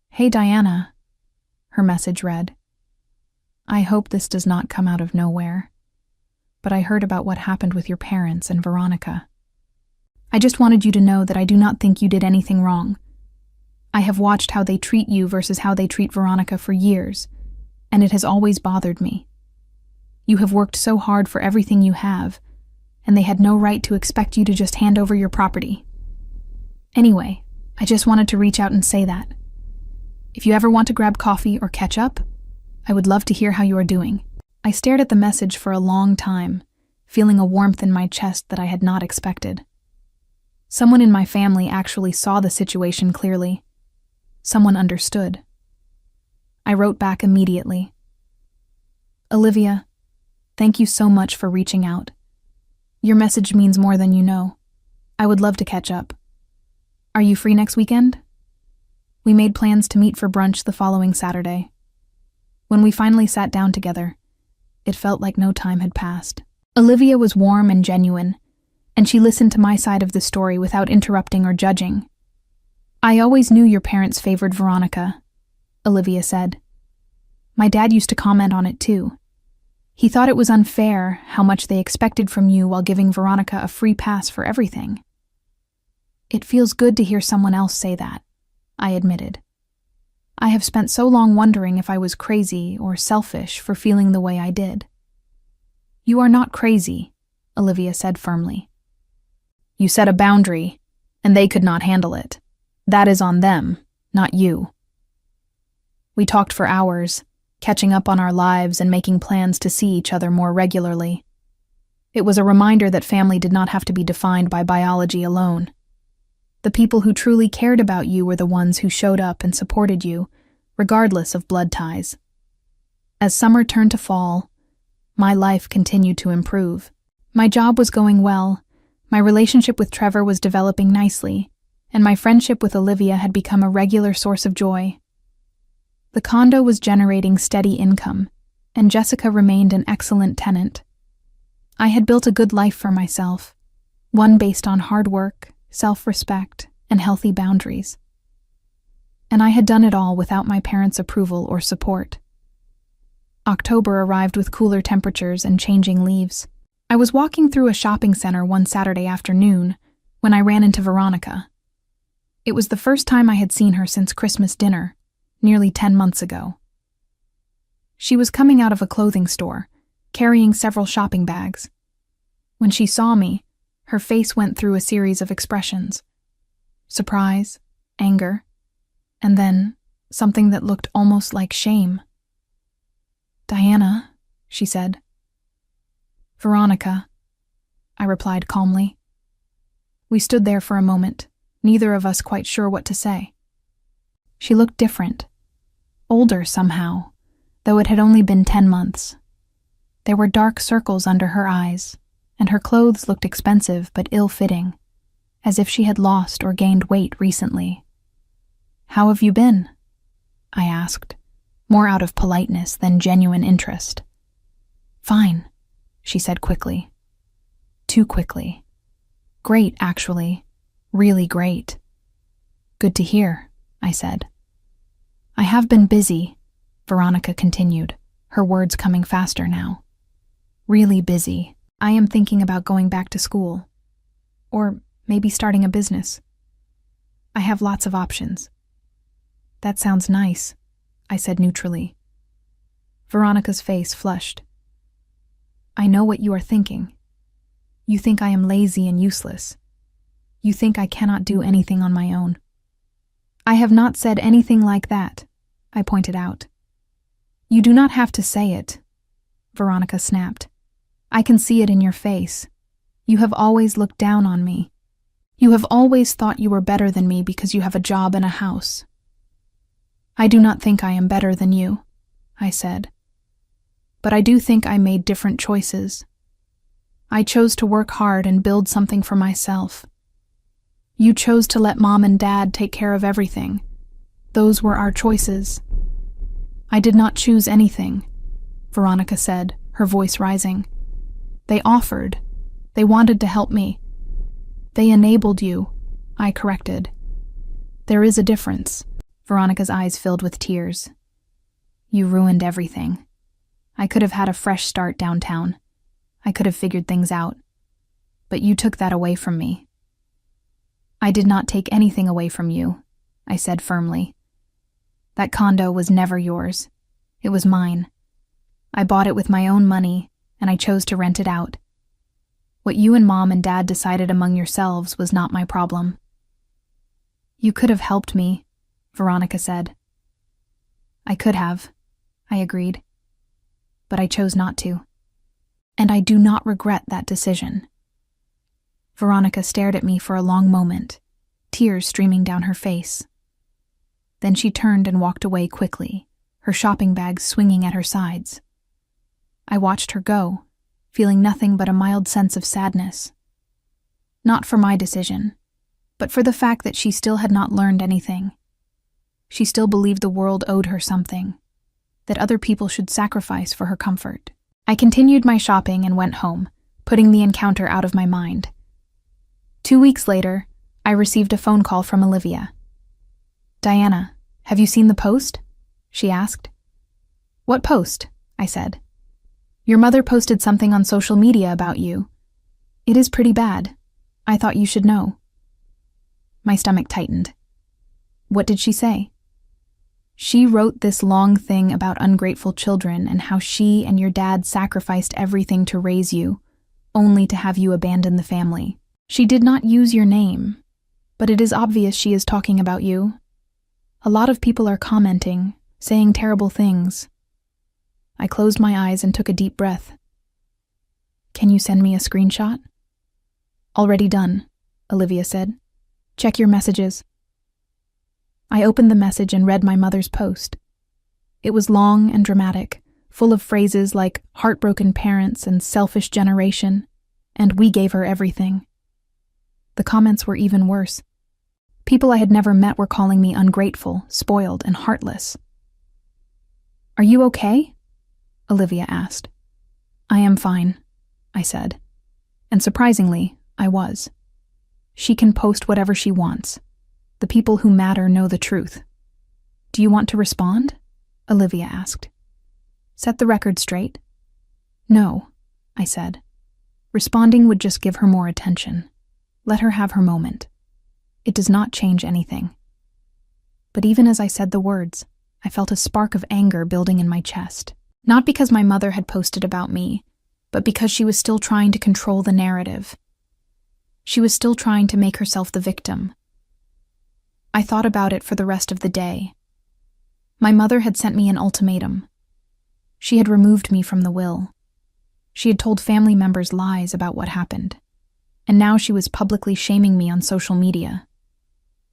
"Hey Diana," her message read. "I hope this does not come out of nowhere, but I heard about what happened with your parents and Veronica. I just wanted you to know that I do not think you did anything wrong. I have watched how they treat you versus how they treat Veronica for years, and it has always bothered me. You have worked so hard for everything you have, and they had no right to expect you to just hand over your property. Anyway, I just wanted to reach out and say that. If you ever want to grab coffee or catch up, I would love to hear how you are doing." I stared at the message for a long time, feeling a warmth in my chest that I had not expected. Someone in my family actually saw the situation clearly. Someone understood. I wrote back immediately. "Olivia, thank you so much for reaching out. Your message means more than you know. I would love to catch up. Are you free next weekend?" We made plans to meet for brunch the following Saturday. When we finally sat down together, it felt like no time had passed. Olivia was warm and genuine, and she listened to my side of the story without interrupting or judging. "I always knew your parents favored Veronica," Olivia said. "My dad used to comment on it too. He thought it was unfair how much they expected from you while giving Veronica a free pass for everything." "It feels good to hear someone else say that," I admitted. "I have spent so long wondering if I was crazy or selfish for feeling the way I did." "You are not crazy," Olivia said firmly. "You set a boundary, and they could not handle it. That is on them, not you." We talked for hours, catching up on our lives and making plans to see each other more regularly. It was a reminder that family did not have to be defined by biology alone. The people who truly cared about you were the ones who showed up and supported you, regardless of blood ties. As summer turned to fall, my life continued to improve. My job was going well, my relationship with Trevor was developing nicely, and my friendship with Olivia had become a regular source of joy. The condo was generating steady income, and Jessica remained an excellent tenant. I had built a good life for myself, one based on hard work, self-respect, and healthy boundaries. And I had done it all without my parents' approval or support. October arrived with cooler temperatures and changing leaves. I was walking through a shopping center one Saturday afternoon when I ran into Veronica. It was the first time I had seen her since Christmas dinner, nearly 10 months ago. She was coming out of a clothing store, carrying several shopping bags. When she saw me, her face went through a series of expressions: surprise, anger, and then something that looked almost like shame. "Diana," she said. "Veronica," I replied calmly. We stood there for a moment, neither of us quite sure what to say. She looked different, older somehow, though it had only been 10 months. There were dark circles under her eyes, and her clothes looked expensive but ill-fitting, as if she had lost or gained weight recently. "How have you been?" I asked, more out of politeness than genuine interest. Fine, she said quickly. Too quickly. Great, actually. Really great. Good to hear, I said. I have been busy, Veronica continued, her words coming faster now. Really busy. I am thinking about going back to school. Or maybe starting a business. I have lots of options. That sounds nice, I said neutrally. Veronica's face flushed. I know what you are thinking. You think I am lazy and useless. You think I cannot do anything on my own. I have not said anything like that, I pointed out. You do not have to say it, Veronica snapped. I can see it in your face. You have always looked down on me. You have always thought you were better than me because you have a job and a house. I do not think I am better than you, I said. But I do think I made different choices. I chose to work hard and build something for myself. You chose to let Mom and Dad take care of everything. Those were our choices. I did not choose anything, Veronica said, her voice rising. They offered. They wanted to help me. They enabled you, I corrected. There is a difference. Veronica's eyes filled with tears. You ruined everything. I could have had a fresh start downtown. I could have figured things out. But you took that away from me. I did not take anything away from you, I said firmly. That condo was never yours. It was mine. I bought it with my own money, and I chose to rent it out. What you and Mom and Dad decided among yourselves was not my problem. You could have helped me, Veronica said. I could have, I agreed. But I chose not to. And I do not regret that decision. Veronica stared at me for a long moment, tears streaming down her face. Then she turned and walked away quickly, her shopping bag swinging at her sides. I watched her go, feeling nothing but a mild sense of sadness. Not for my decision, but for the fact that she still had not learned anything. She still believed the world owed her something, that other people should sacrifice for her comfort. I continued my shopping and went home, putting the encounter out of my mind. 2 weeks later, I received a phone call from Olivia. Diana, have you seen the post? She asked. What post? I said. Your mother posted something on social media about you. It is pretty bad. I thought you should know. My stomach tightened. What did she say? She wrote this long thing about ungrateful children and how she and your dad sacrificed everything to raise you, only to have you abandon the family. She did not use your name, but it is obvious she is talking about you. A lot of people are commenting, saying terrible things. I closed my eyes and took a deep breath. Can you send me a screenshot? Already done, Olivia said. Check your messages. I opened the message and read my mother's post. It was long and dramatic, full of phrases like heartbroken parents and selfish generation, and we gave her everything. The comments were even worse. People I had never met were calling me ungrateful, spoiled, and heartless. Are you okay? Olivia asked. I am fine, I said. And surprisingly, I was. She can post whatever she wants. The people who matter know the truth. Do you want to respond? Olivia asked. Set the record straight. No, I said. Responding would just give her more attention. Let her have her moment. It does not change anything. But even as I said the words, I felt a spark of anger building in my chest. Not because my mother had posted about me, but because she was still trying to control the narrative. She was still trying to make herself the victim. I thought about it for the rest of the day. My mother had sent me an ultimatum. She had removed me from the will. She had told family members lies about what happened. And now she was publicly shaming me on social media.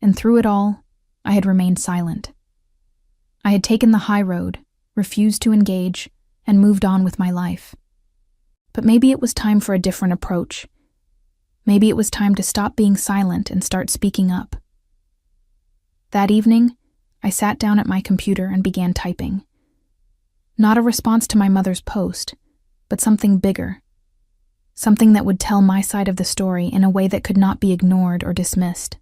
And through it all, I had remained silent. I had taken the high road, refused to engage, and moved on with my life. But maybe it was time for a different approach. Maybe it was time to stop being silent and start speaking up. That evening, I sat down at my computer and began typing. Not a response to my mother's post, but something bigger. Something that would tell my side of the story in a way that could not be ignored or dismissed.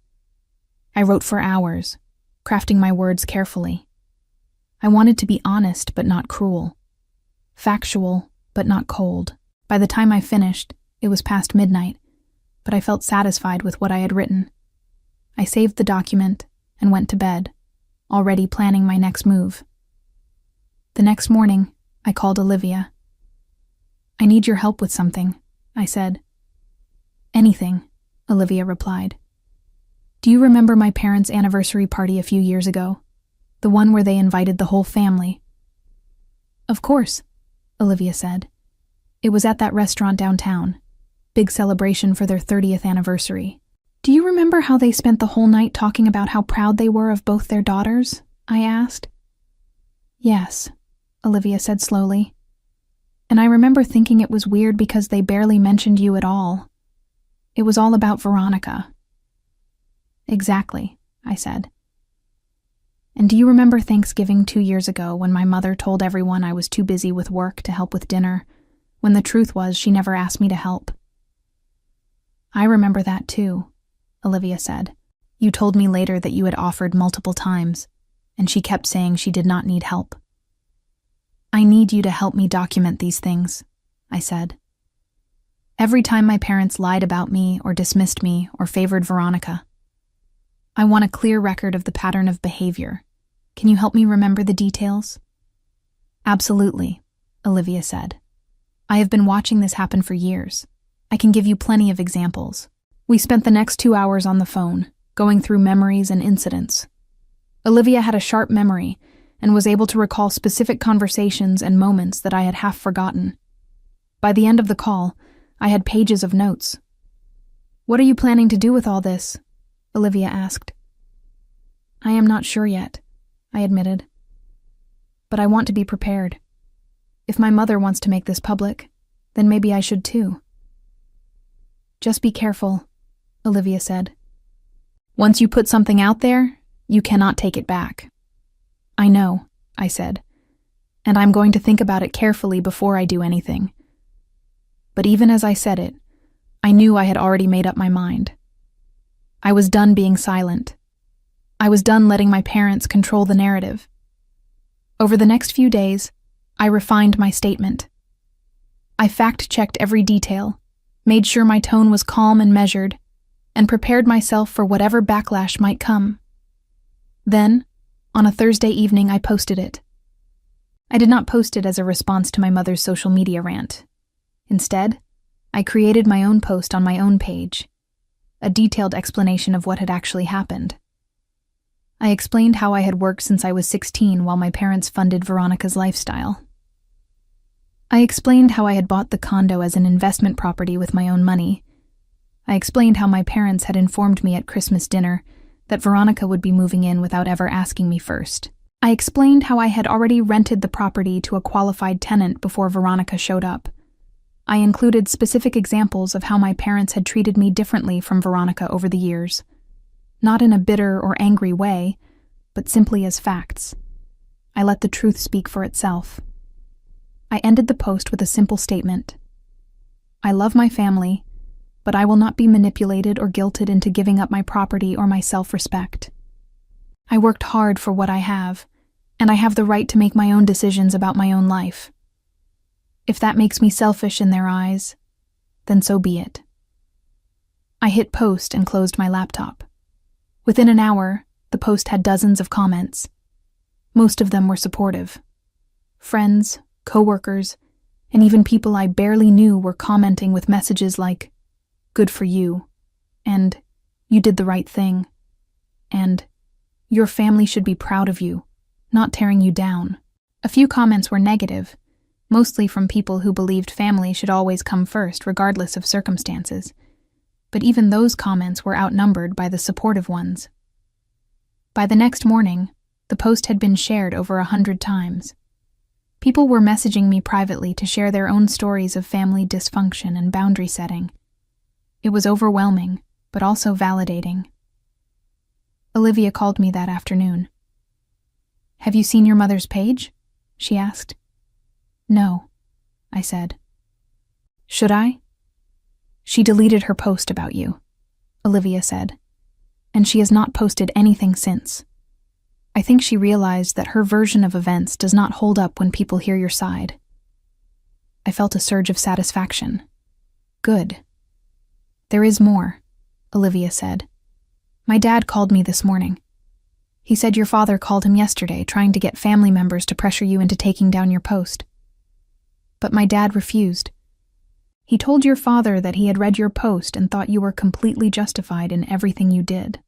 I wrote for hours, crafting my words carefully. I wanted to be honest but not cruel. Factual but not cold. By the time I finished, it was past midnight, but I felt satisfied with what I had written. I saved the document and went to bed, already planning my next move. The next morning, I called Olivia. "I need your help with something," I said. "Anything," Olivia replied. "Do you remember my parents' anniversary party a few years ago? The one where they invited the whole family?" "Of course," Olivia said. "It was at that restaurant downtown. Big celebration for their 30th anniversary. Do you remember how they spent the whole night talking about how proud they were of both their daughters?" I asked. "Yes," Olivia said slowly. "And I remember thinking it was weird because they barely mentioned you at all. It was all about Veronica." "Exactly," I said. "And do you remember Thanksgiving 2 years ago when my mother told everyone I was too busy with work to help with dinner, when the truth was she never asked me to help?" "I remember that too," Olivia said. "You told me later that you had offered multiple times, and she kept saying she did not need help." "I need you to help me document these things," I said. "Every time my parents lied about me or dismissed me or favored Veronica. I want a clear record of the pattern of behavior. Can you help me remember the details?" "Absolutely," Olivia said. "I have been watching this happen for years. I can give you plenty of examples." We spent the next 2 hours on the phone, going through memories and incidents. Olivia had a sharp memory and was able to recall specific conversations and moments that I had half forgotten. By the end of the call, I had pages of notes. "What are you planning to do with all this?" Olivia asked. "I am not sure yet," I admitted. "But I want to be prepared. If my mother wants to make this public, then maybe I should too." "Just be careful," Olivia said. "Once you put something out there, you cannot take it back." "I know," I said, "and I'm going to think about it carefully before I do anything." But even as I said it, I knew I had already made up my mind. I was done being silent. I was done letting my parents control the narrative. Over the next few days, I refined my statement. I fact-checked every detail, made sure my tone was calm and measured, and prepared myself for whatever backlash might come. Then, on a Thursday evening, I posted it. I did not post it as a response to my mother's social media rant. Instead, I created my own post on my own page, a detailed explanation of what had actually happened. I explained how I had worked since I was 16 while my parents funded Veronica's lifestyle. I explained how I had bought the condo as an investment property with my own money. I explained how my parents had informed me at Christmas dinner that Veronica would be moving in without ever asking me first. I explained how I had already rented the property to a qualified tenant before Veronica showed up. I included specific examples of how my parents had treated me differently from Veronica over the years. Not in a bitter or angry way, but simply as facts. I let the truth speak for itself. I ended the post with a simple statement. I love my family, but I will not be manipulated or guilted into giving up my property or my self-respect. I worked hard for what I have, and I have the right to make my own decisions about my own life. If that makes me selfish in their eyes, then so be it. I hit post and closed my laptop. Within an hour, the post had dozens of comments. Most of them were supportive. Friends, coworkers, and even people I barely knew were commenting with messages like, "Good for you," and "You did the right thing," and "Your family should be proud of you, not tearing you down." A few comments were negative, mostly from people who believed family should always come first regardless of circumstances, but even those comments were outnumbered by the supportive ones. By the next morning, the post had been shared over 100 times. People were messaging me privately to share their own stories of family dysfunction and boundary setting. It was overwhelming, but also validating. Olivia called me that afternoon. "Have you seen your mother's page?" she asked. "No," I said. "Should I?" "She deleted her post about you," Olivia said, "and she has not posted anything since. I think she realized that her version of events does not hold up when people hear your side." I felt a surge of satisfaction. "Good." "There is more," Olivia said. "My dad called me this morning. He said your father called him yesterday trying to get family members to pressure you into taking down your post. But my dad refused. He told your father that he had read your post and thought you were completely justified in everything you did."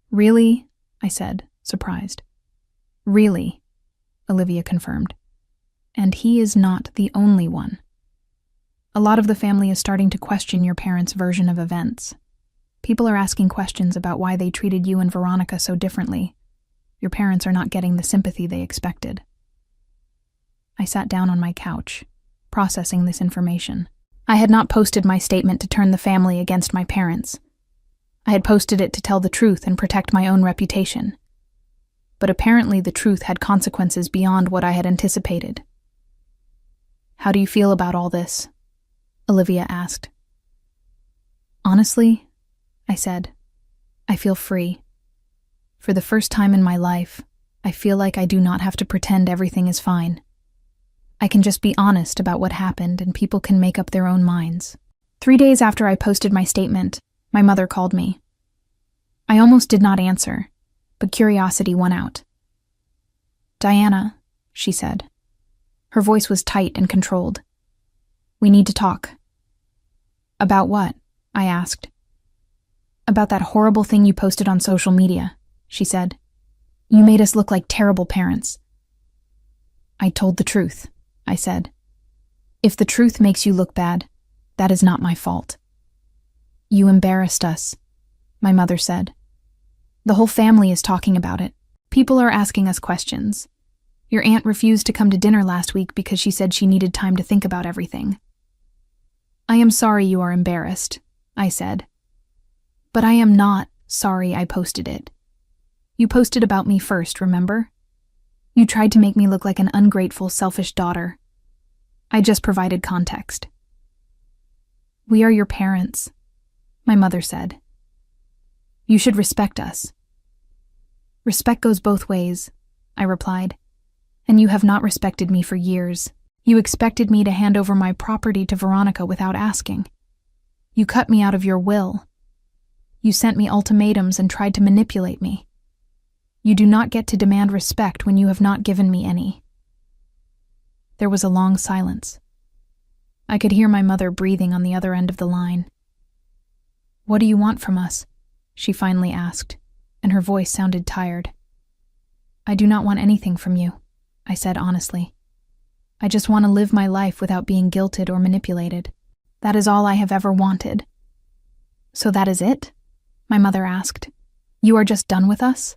"Really?" I said, surprised. "Really," Olivia confirmed. "And he is not the only one. A lot of the family is starting to question your parents' version of events. People are asking questions about why they treated you and Veronica so differently. Your parents are not getting the sympathy they expected." I sat down on my couch, processing this information. I had not posted my statement to turn the family against my parents. I had posted it to tell the truth and protect my own reputation. But apparently the truth had consequences beyond what I had anticipated. "How do you feel about all this?" Olivia asked. "Honestly," I said, "I feel free. For the first time in my life, I feel like I do not have to pretend everything is fine. I can just be honest about what happened and people can make up their own minds." 3 days after I posted my statement, my mother called me. I almost did not answer, but curiosity won out. "Diana," she said. Her voice was tight and controlled. "We need to talk." "About what?" I asked. "About that horrible thing you posted on social media," she said. "You made us look like terrible parents." "I told the truth," I said. "If the truth makes you look bad, that is not my fault." "You embarrassed us," my mother said. "The whole family is talking about it. People are asking us questions. Your aunt refused to come to dinner last week because she said she needed time to think about everything." "I am sorry you are embarrassed," I said. "But I am not sorry I posted it. You posted about me first, remember? You tried to make me look like an ungrateful, selfish daughter. I just provided context." "We are your parents," my mother said. "You should respect us." "Respect goes both ways," I replied. "And you have not respected me for years. You expected me to hand over my property to Veronica without asking. You cut me out of your will. You sent me ultimatums and tried to manipulate me. You do not get to demand respect when you have not given me any." There was a long silence. I could hear my mother breathing on the other end of the line. "What do you want from us?" she finally asked, and her voice sounded tired. "I do not want anything from you," I said honestly. "I just want to live my life without being guilted or manipulated. That is all I have ever wanted." "So that is it?" my mother asked. "You are just done with us?"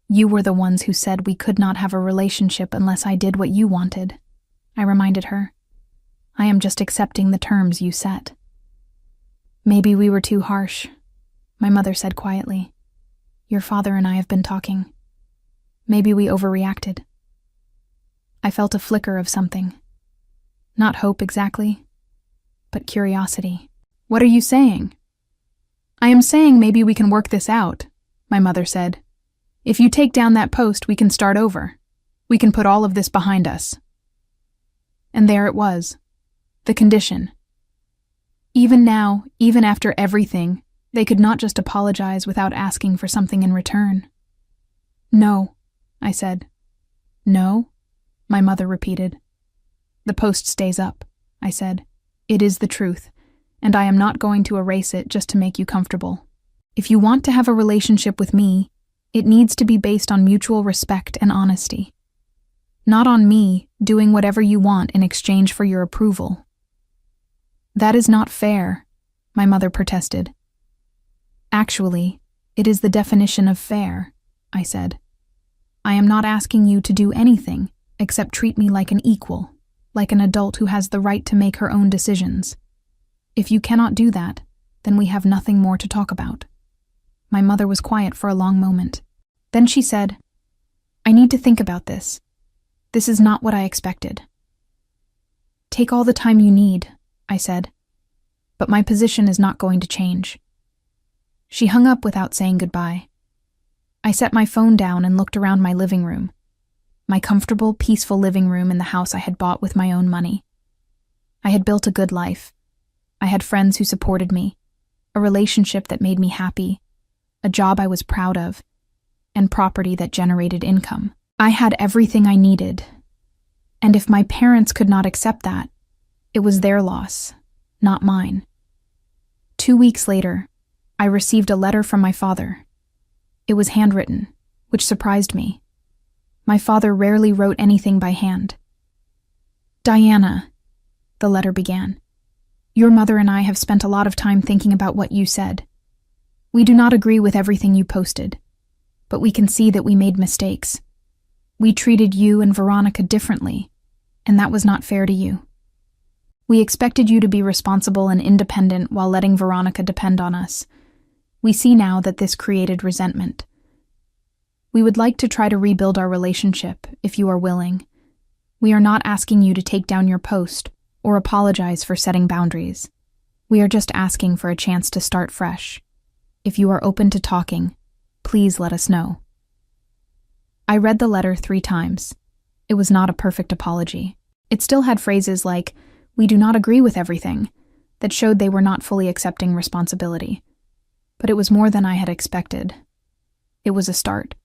"You were the ones who said we could not have a relationship unless I did what you wanted," I reminded her. "I am just accepting the terms you set." "Maybe we were too harsh," my mother said quietly. "Your father and I have been talking. Maybe we overreacted." I felt a flicker of something. Not hope exactly, but curiosity. "What are you saying?" "I am saying maybe we can work this out," my mother said. "If you take down that post, we can start over. We can put all of this behind us." And there it was, the condition. Even now, even after everything, they could not just apologize without asking for something in return. "No," I said. "No?" my mother repeated. "The post stays up," I said. "It is the truth, and I am not going to erase it just to make you comfortable. If you want to have a relationship with me, it needs to be based on mutual respect and honesty. Not on me doing whatever you want in exchange for your approval." "That is not fair," my mother protested. "Actually, it is the definition of fair," I said. "I am not asking you to do anything except treat me like an equal, like an adult who has the right to make her own decisions. If you cannot do that, then we have nothing more to talk about." My mother was quiet for a long moment. Then she said, I need to think about this. This is not what I expected. Take all the time you need, I said, but my position is not going to change. She hung up without saying goodbye. I set my phone down and looked around my living room, my comfortable, peaceful living room in the house I had bought with my own money. I had built a good life. I had friends who supported me, a relationship that made me happy, a job I was proud of, and property that generated income. I had everything I needed, and if my parents could not accept that, it was their loss, not mine. 2 weeks later, I received a letter from my father. It was handwritten, which surprised me. My father rarely wrote anything by hand. "Diana," the letter began, "your mother and I have spent a lot of time thinking about what you said. We do not agree with everything you posted, but we can see that we made mistakes. We treated you and Veronica differently, and that was not fair to you. We expected you to be responsible and independent while letting Veronica depend on us. We see now that this created resentment. We would like to try to rebuild our relationship, if you are willing. We are not asking you to take down your post or apologize for setting boundaries. We are just asking for a chance to start fresh. If you are open to talking, please let us know." I read the letter 3 times. It was not a perfect apology. It still had phrases like, "We do not agree with everything," that showed they were not fully accepting responsibility. But it was more than I had expected. It was a start.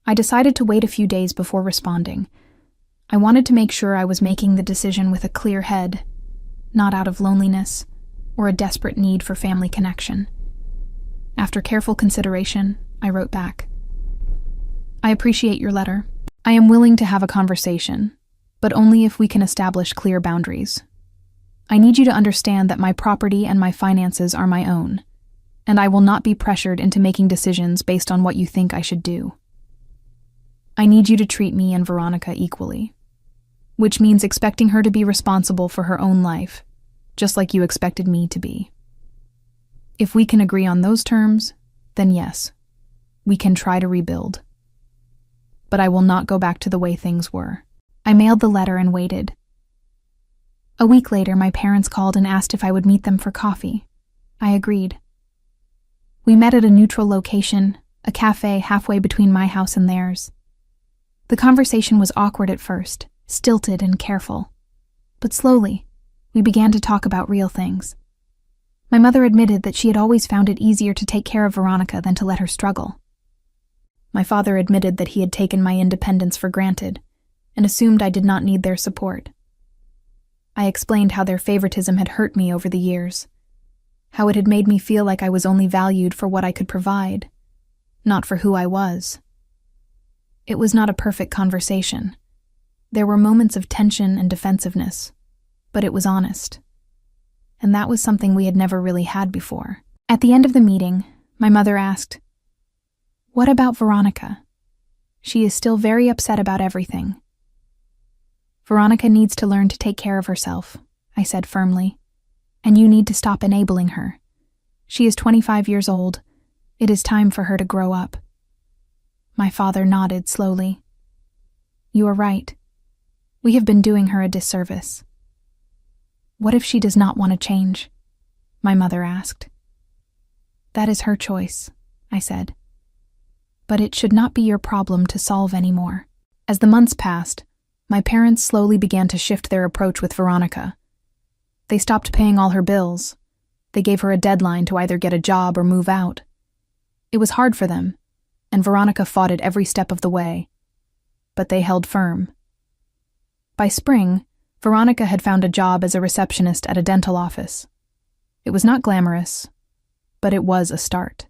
I decided to wait a few days before responding. I wanted to make sure I was making the decision with a clear head, not out of loneliness or a desperate need for family connection. After careful consideration, I wrote back, "I appreciate your letter. I am willing to have a conversation, but only if we can establish clear boundaries. I need you to understand that my property and my finances are my own, and I will not be pressured into making decisions based on what you think I should do. I need you to treat me and Veronica equally, which means expecting her to be responsible for her own life, just like you expected me to be. If we can agree on those terms, then yes, we can try to rebuild. But I will not go back to the way things were." I mailed the letter and waited. A week later, my parents called and asked if I would meet them for coffee. I agreed. We met at a neutral location, a cafe halfway between my house and theirs. The conversation was awkward at first, stilted and careful. But slowly, we began to talk about real things. My mother admitted that she had always found it easier to take care of Veronica than to let her struggle. My father admitted that he had taken my independence for granted and assumed I did not need their support. I explained how their favoritism had hurt me over the years, how it had made me feel like I was only valued for what I could provide, not for who I was. It was not a perfect conversation. There were moments of tension and defensiveness, but it was honest. And that was something we had never really had before. At the end of the meeting, my mother asked, "What about Veronica? She is still very upset about everything." "Veronica needs to learn to take care of herself," I said firmly, "and you need to stop enabling her. She is 25 years old. It is time for her to grow up." My father nodded slowly. "You are right. We have been doing her a disservice." "What if she does not want to change?" my mother asked. "That is her choice," I said. "But it should not be your problem to solve anymore." As the months passed, my parents slowly began to shift their approach with Veronica. They stopped paying all her bills. They gave her a deadline to either get a job or move out. It was hard for them, and Veronica fought it every step of the way. But they held firm. By spring, Veronica had found a job as a receptionist at a dental office. It was not glamorous, but it was a start.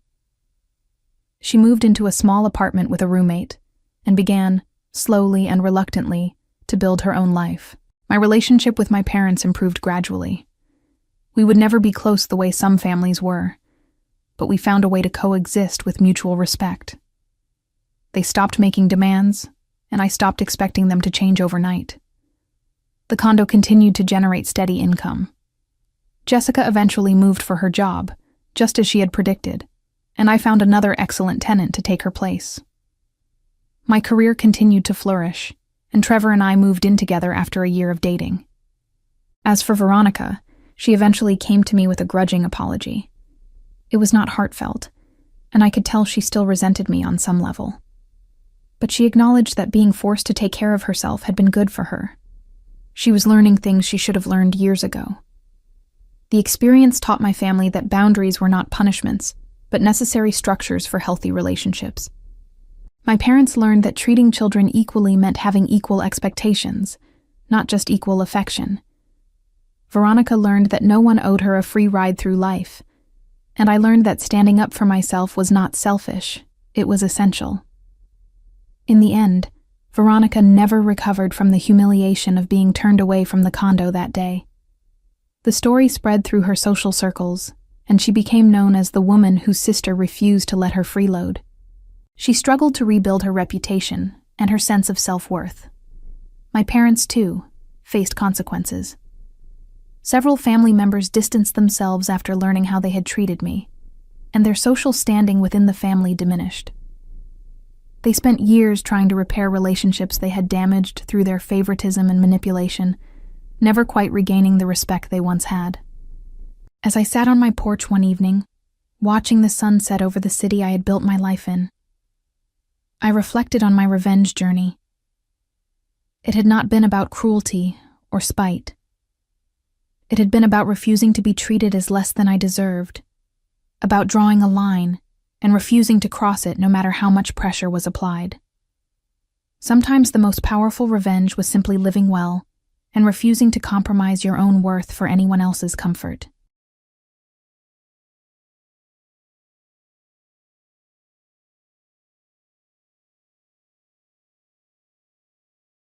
She moved into a small apartment with a roommate and began, slowly and reluctantly, to build her own life. My relationship with my parents improved gradually. We would never be close the way some families were, but we found a way to coexist with mutual respect. They stopped making demands, and I stopped expecting them to change overnight. The condo continued to generate steady income. Jessica eventually moved for her job, just as she had predicted, and I found another excellent tenant to take her place. My career continued to flourish, and Trevor and I moved in together after a year of dating. As for Veronica, she eventually came to me with a grudging apology. It was not heartfelt, and I could tell she still resented me on some level. But she acknowledged that being forced to take care of herself had been good for her. She was learning things she should have learned years ago. The experience taught my family that boundaries were not punishments, but necessary structures for healthy relationships. My parents learned that treating children equally meant having equal expectations, not just equal affection. Veronica learned that no one owed her a free ride through life, and I learned that standing up for myself was not selfish, it was essential. In the end, Veronica never recovered from the humiliation of being turned away from the condo that day. The story spread through her social circles, and she became known as the woman whose sister refused to let her freeload. She struggled to rebuild her reputation and her sense of self-worth. My parents, too, faced consequences. Several family members distanced themselves after learning how they had treated me, and their social standing within the family diminished. They spent years trying to repair relationships they had damaged through their favoritism and manipulation, never quite regaining the respect they once had. As I sat on my porch one evening, watching the sun set over the city I had built my life in, I reflected on my revenge journey. It had not been about cruelty or spite. It had been about refusing to be treated as less than I deserved, about drawing a line and refusing to cross it no matter how much pressure was applied. Sometimes the most powerful revenge was simply living well and refusing to compromise your own worth for anyone else's comfort.